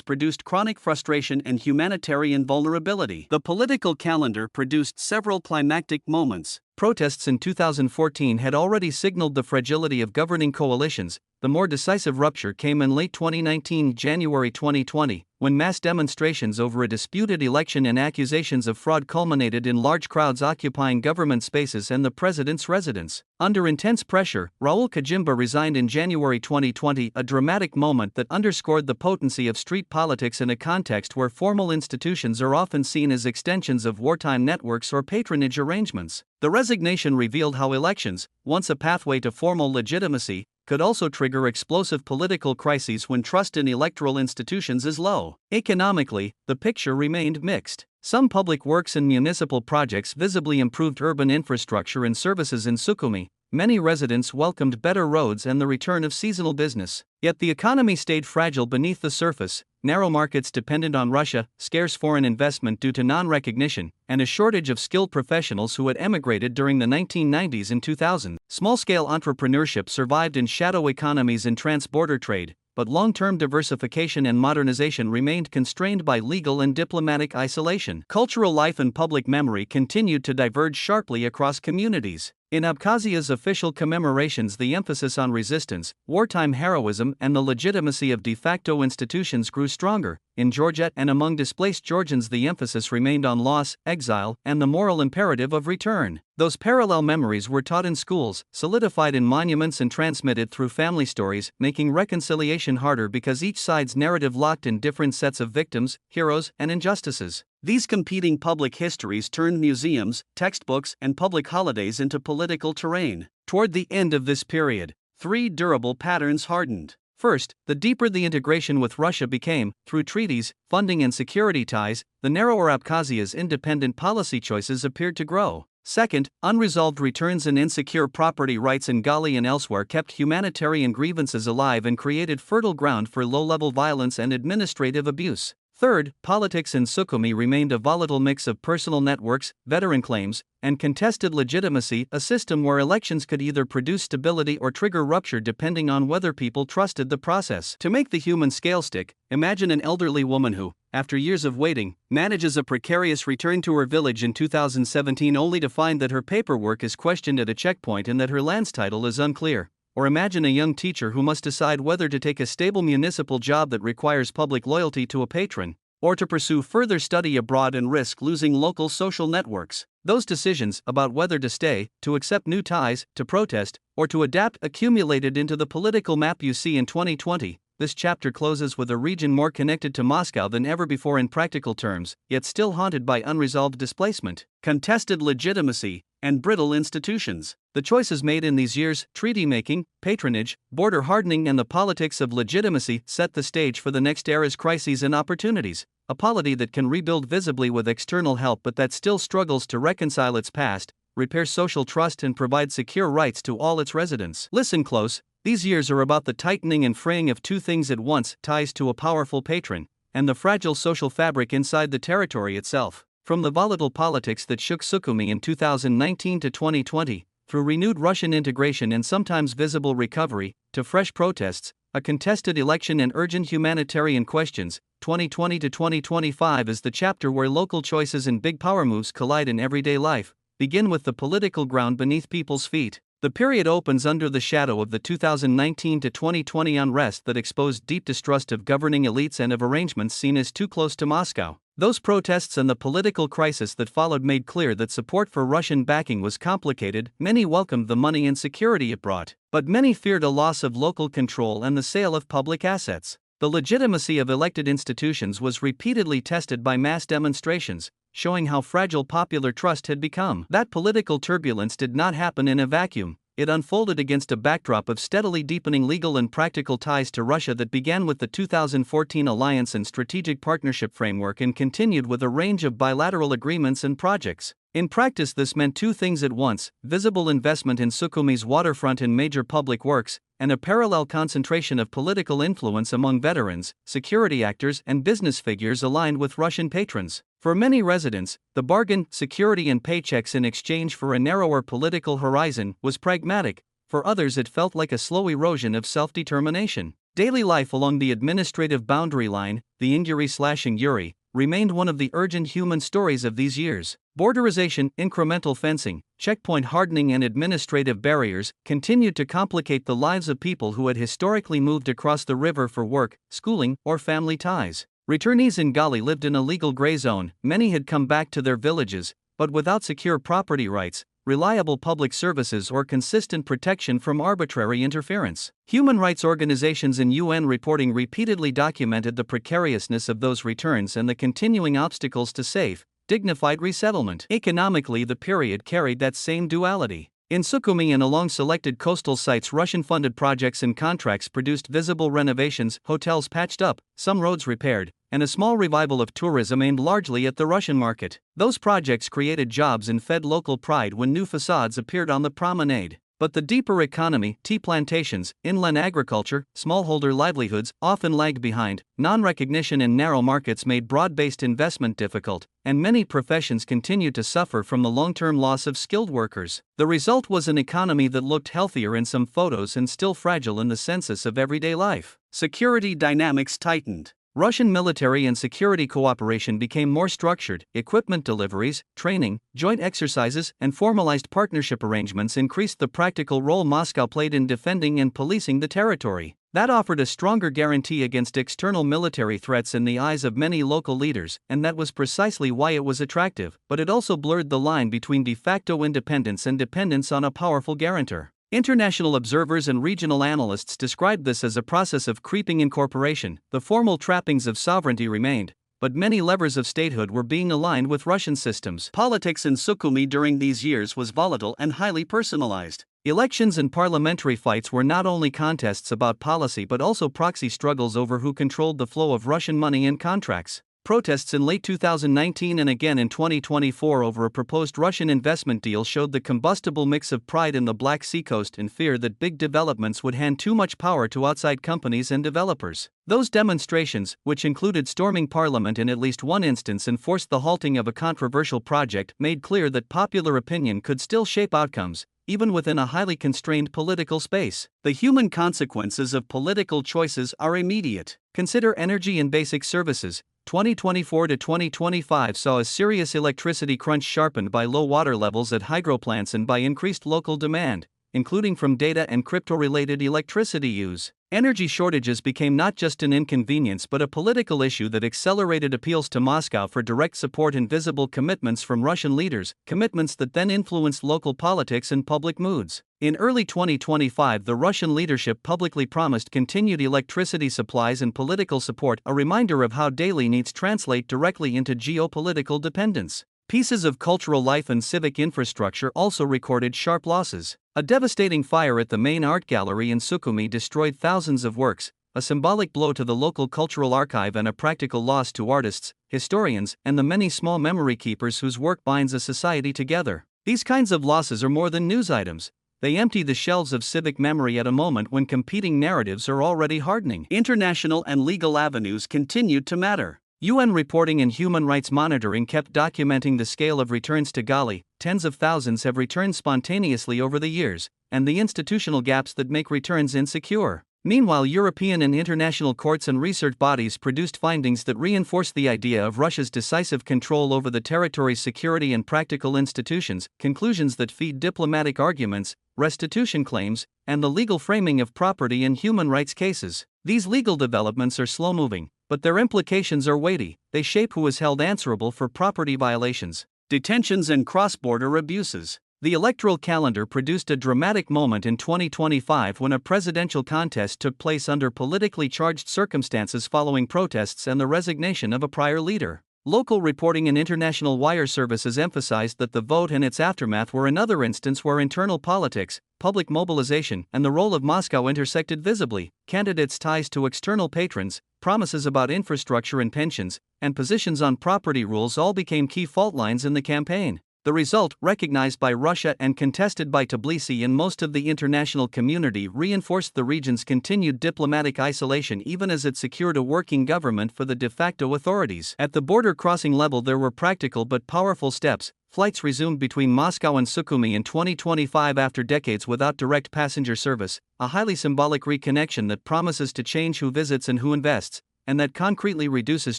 produced chronic frustration and humanitarian vulnerability. The political calendar produced several climactic moments. Protests in 2014 had already signaled the fragility of governing coalitions. The more decisive rupture came in late 2019, January 2020, when mass demonstrations over a disputed election and accusations of fraud culminated in large crowds occupying government spaces and the president's residence. Under intense pressure, Raul Kajimba resigned in January 2020, a dramatic moment that underscored the potency of street politics in a context where formal institutions are often seen as extensions of wartime networks or patronage arrangements. The resignation revealed how elections, once a pathway to formal legitimacy, could also trigger explosive political crises when trust in electoral institutions is low. Economically, the picture remained mixed. Some public works and municipal projects visibly improved urban infrastructure and services in Sukhumi. Many residents welcomed better roads and the return of seasonal business. Yet the economy stayed fragile beneath the surface. Narrow markets dependent on Russia, scarce foreign investment due to non-recognition, and a shortage of skilled professionals who had emigrated during the 1990s and 2000s. Small-scale entrepreneurship survived in shadow economies and trans-border trade, but long-term diversification and modernization remained constrained by legal and diplomatic isolation. Cultural life and public memory continued to diverge sharply across communities. In Abkhazia's official commemorations, the emphasis on resistance, wartime heroism, and the legitimacy of de facto institutions grew stronger. In Georgia and among displaced Georgians, the emphasis remained on loss, exile, and the moral imperative of return. Those parallel memories were taught in schools, solidified in monuments, and transmitted through family stories, making reconciliation harder because each side's narrative locked in different sets of victims, heroes, and injustices. These competing public histories turned museums, textbooks, and public holidays into political terrain. Toward the end of this period, three durable patterns hardened. First, the deeper the integration with Russia became, through treaties, funding, and security ties, the narrower Abkhazia's independent policy choices appeared to grow. Second, unresolved returns and insecure property rights in Gali and elsewhere kept humanitarian grievances alive and created fertile ground for low-level violence and administrative abuse. Third, politics in Sukhumi remained a volatile mix of personal networks, veteran claims, and contested legitimacy, a system where elections could either produce stability or trigger rupture depending on whether people trusted the process. To make the human scale stick, imagine an elderly woman who, after years of waiting, manages a precarious return to her village in 2017 only to find that her paperwork is questioned at a checkpoint and that her lands title is unclear. Or imagine a young teacher who must decide whether to take a stable municipal job that requires public loyalty to a patron, or to pursue further study abroad and risk losing local social networks. Those decisions about whether to stay, to accept new ties, to protest, or to adapt accumulated into the political map you see in 2020. This chapter closes with a region more connected to Moscow than ever before in practical terms, yet still haunted by unresolved displacement, contested legitimacy, and brittle institutions. The choices made in these years, treaty-making, patronage, border hardening and the politics of legitimacy set the stage for the next era's crises and opportunities. A polity that can rebuild visibly with external help but that still struggles to reconcile its past, repair social trust and provide secure rights to all its residents. Listen close. These years are about the tightening and fraying of two things at once: ties to a powerful patron, and the fragile social fabric inside the territory itself. From the volatile politics that shook Sukhumi in 2019 to 2020, through renewed Russian integration and sometimes visible recovery, to fresh protests, a contested election and urgent humanitarian questions, 2020 to 2025 is the chapter where local choices and big power moves collide in everyday life, begin with the political ground beneath people's feet. The period opens under the shadow of the 2019 to 2020 unrest that exposed deep distrust of governing elites and of arrangements seen as too close to Moscow. Those protests and the political crisis that followed made clear that support for Russian backing was complicated. Many welcomed the money and security it brought, but many feared a loss of local control and the sale of public assets. The legitimacy of elected institutions was repeatedly tested by mass demonstrations, showing how fragile popular trust had become. That political turbulence did not happen in a vacuum. It unfolded against a backdrop of steadily deepening legal and practical ties to Russia that began with the 2014 alliance and strategic partnership framework and continued with a range of bilateral agreements and projects. In practice, this meant two things at once: visible investment in Sukhumi's waterfront and major public works, and a parallel concentration of political influence among veterans, security actors, and business figures aligned with Russian patrons. For many residents, the bargain, security and paychecks in exchange for a narrower political horizon, was pragmatic. For others, it felt like a slow erosion of self-determination. Daily life along the administrative boundary line, the Inguri/Inguri, remained one of the urgent human stories of these years. Borderization, incremental fencing, checkpoint hardening and administrative barriers continued to complicate the lives of people who had historically moved across the river for work, schooling, or family ties. Returnees in Gali lived in a legal gray zone. Many had come back to their villages, but without secure property rights, reliable public services or consistent protection from arbitrary interference. Human rights organizations and UN reporting repeatedly documented the precariousness of those returns and the continuing obstacles to safe, dignified resettlement. Economically, the period carried that same duality. In Sukhumi and along selected coastal sites, Russian-funded projects and contracts produced visible renovations, hotels patched up, some roads repaired, and a small revival of tourism aimed largely at the Russian market. Those projects created jobs and fed local pride when new facades appeared on the promenade. But the deeper economy, tea plantations, inland agriculture, smallholder livelihoods, often lagged behind. Non-recognition in narrow markets made broad-based investment difficult, and many professions continued to suffer from the long-term loss of skilled workers. The result was an economy that looked healthier in some photos and still fragile in the census of everyday life. Security dynamics tightened. Russian military and security cooperation became more structured. Equipment deliveries, training, joint exercises, and formalized partnership arrangements increased the practical role Moscow played in defending and policing the territory. That offered a stronger guarantee against external military threats in the eyes of many local leaders, and that was precisely why it was attractive, but it also blurred the line between de facto independence and dependence on a powerful guarantor. International observers and regional analysts described this as a process of creeping incorporation. The formal trappings of sovereignty remained, but many levers of statehood were being aligned with Russian systems. Politics in Sukhumi during these years was volatile and highly personalized. Elections and parliamentary fights were not only contests about policy but also proxy struggles over who controlled the flow of Russian money and contracts. Protests in late 2019 and again in 2024 over a proposed Russian investment deal showed the combustible mix of pride in the Black Sea coast and fear that big developments would hand too much power to outside companies and developers. Those demonstrations, which included storming parliament in at least one instance and forced the halting of a controversial project, made clear that popular opinion could still shape outcomes, even within a highly constrained political space. The human consequences of political choices are immediate. Consider energy and basic services. 2024 to 2025 saw a serious electricity crunch sharpened by low water levels at hydro plants and by increased local demand, including from data and crypto-related electricity use. Energy shortages became not just an inconvenience but a political issue that accelerated appeals to Moscow for direct support and visible commitments from Russian leaders, commitments that then influenced local politics and public moods. In early 2025, the Russian leadership publicly promised continued electricity supplies and political support, a reminder of how daily needs translate directly into geopolitical dependence. Pieces of cultural life and civic infrastructure also recorded sharp losses. A devastating fire at the main art gallery in Sukhumi destroyed thousands of works, a symbolic blow to the local cultural archive and a practical loss to artists, historians, and the many small memory keepers whose work binds a society together. These kinds of losses are more than news items. They empty the shelves of civic memory at a moment when competing narratives are already hardening. International and legal avenues continued to matter. UN reporting and human rights monitoring kept documenting the scale of returns to Gali. Tens of thousands have returned spontaneously over the years, and the institutional gaps that make returns insecure. Meanwhile, European and international courts and research bodies produced findings that reinforce the idea of Russia's decisive control over the territory's security and practical institutions, conclusions that feed diplomatic arguments, restitution claims, and the legal framing of property and human rights cases. These legal developments are slow-moving, but their implications are weighty. They shape who is held answerable for property violations, detentions, and cross-border abuses. The electoral calendar produced a dramatic moment in 2025 when a presidential contest took place under politically charged circumstances following protests and the resignation of a prior leader. Local reporting and international wire services emphasized that the vote and its aftermath were another instance where internal politics, public mobilization, and the role of Moscow intersected visibly. Candidates' ties to external patrons, promises about infrastructure and pensions, and positions on property rules all became key fault lines in the campaign. The result, recognized by Russia and contested by Tbilisi and most of the international community, reinforced the region's continued diplomatic isolation even as it secured a working government for the de facto authorities. At the border crossing level, there were practical but powerful steps. Flights resumed between Moscow and Sukhumi in 2025 after decades without direct passenger service, a highly symbolic reconnection that promises to change who visits and who invests, and that concretely reduces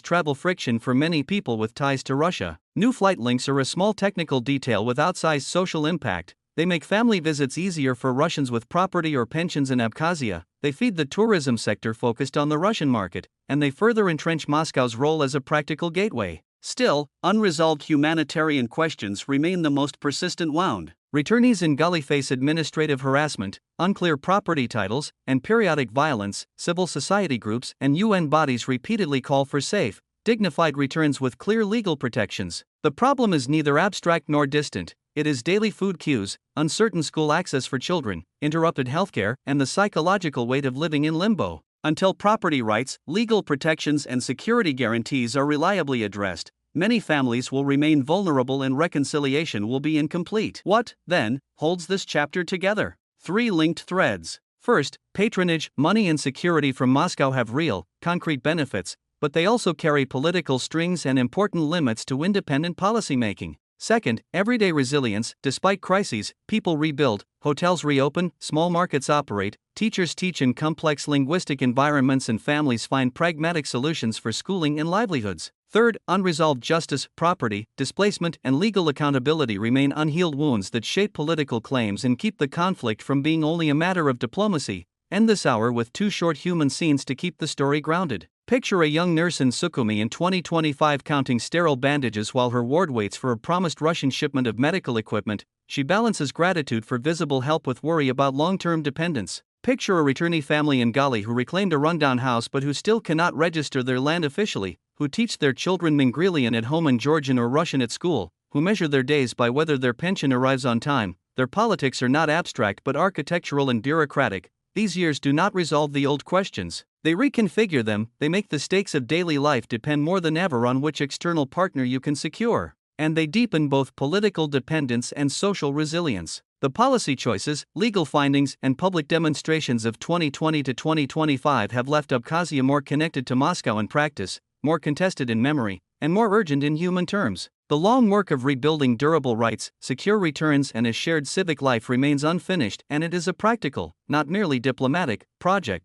travel friction for many people with ties to Russia. New flight links are a small technical detail with outsized social impact. They make family visits easier for Russians with property or pensions in Abkhazia, they feed the tourism sector focused on the Russian market, and they further entrench Moscow's role as a practical gateway. Still, unresolved humanitarian questions remain the most persistent wound. Returnees in Gali face administrative harassment, unclear property titles, and periodic violence. Civil society groups and UN bodies repeatedly call for safe, dignified returns with clear legal protections. The problem is neither abstract nor distant. It is daily food queues, uncertain school access for children, interrupted healthcare, and the psychological weight of living in limbo. Until property rights, legal protections, and security guarantees are reliably addressed, many families will remain vulnerable and reconciliation will be incomplete. What, then, holds this chapter together? 3 linked threads. First, patronage, money, and security from Moscow have real, concrete benefits, but they also carry political strings and important limits to independent policymaking. Second, everyday resilience. Despite crises, people rebuild, hotels reopen, small markets operate, teachers teach in complex linguistic environments, and families find pragmatic solutions for schooling and livelihoods. Third, unresolved justice, property, displacement, and legal accountability remain unhealed wounds that shape political claims and keep the conflict from being only a matter of diplomacy. End this hour with 2 short human scenes to keep the story grounded. Picture a young nurse in Sukhumi in 2025 counting sterile bandages while her ward waits for a promised Russian shipment of medical equipment. She balances gratitude for visible help with worry about long-term dependence. Picture a returnee family in Gali who reclaimed a rundown house but who still cannot register their land officially, who teach their children Mongolian at home and Georgian or Russian at school, who measure their days by whether their pension arrives on time. Their politics are not abstract but architectural and bureaucratic. These years do not resolve the old questions. They reconfigure them, they make the stakes of daily life depend more than ever on which external partner you can secure. And they deepen both political dependence and social resilience. The policy choices, legal findings, and public demonstrations of 2020 to 2025 have left Abkhazia more connected to Moscow in practice, more contested in memory, and more urgent in human terms. The long work of rebuilding durable rights, secure returns, and a shared civic life remains unfinished, and it is a practical, not merely diplomatic, project.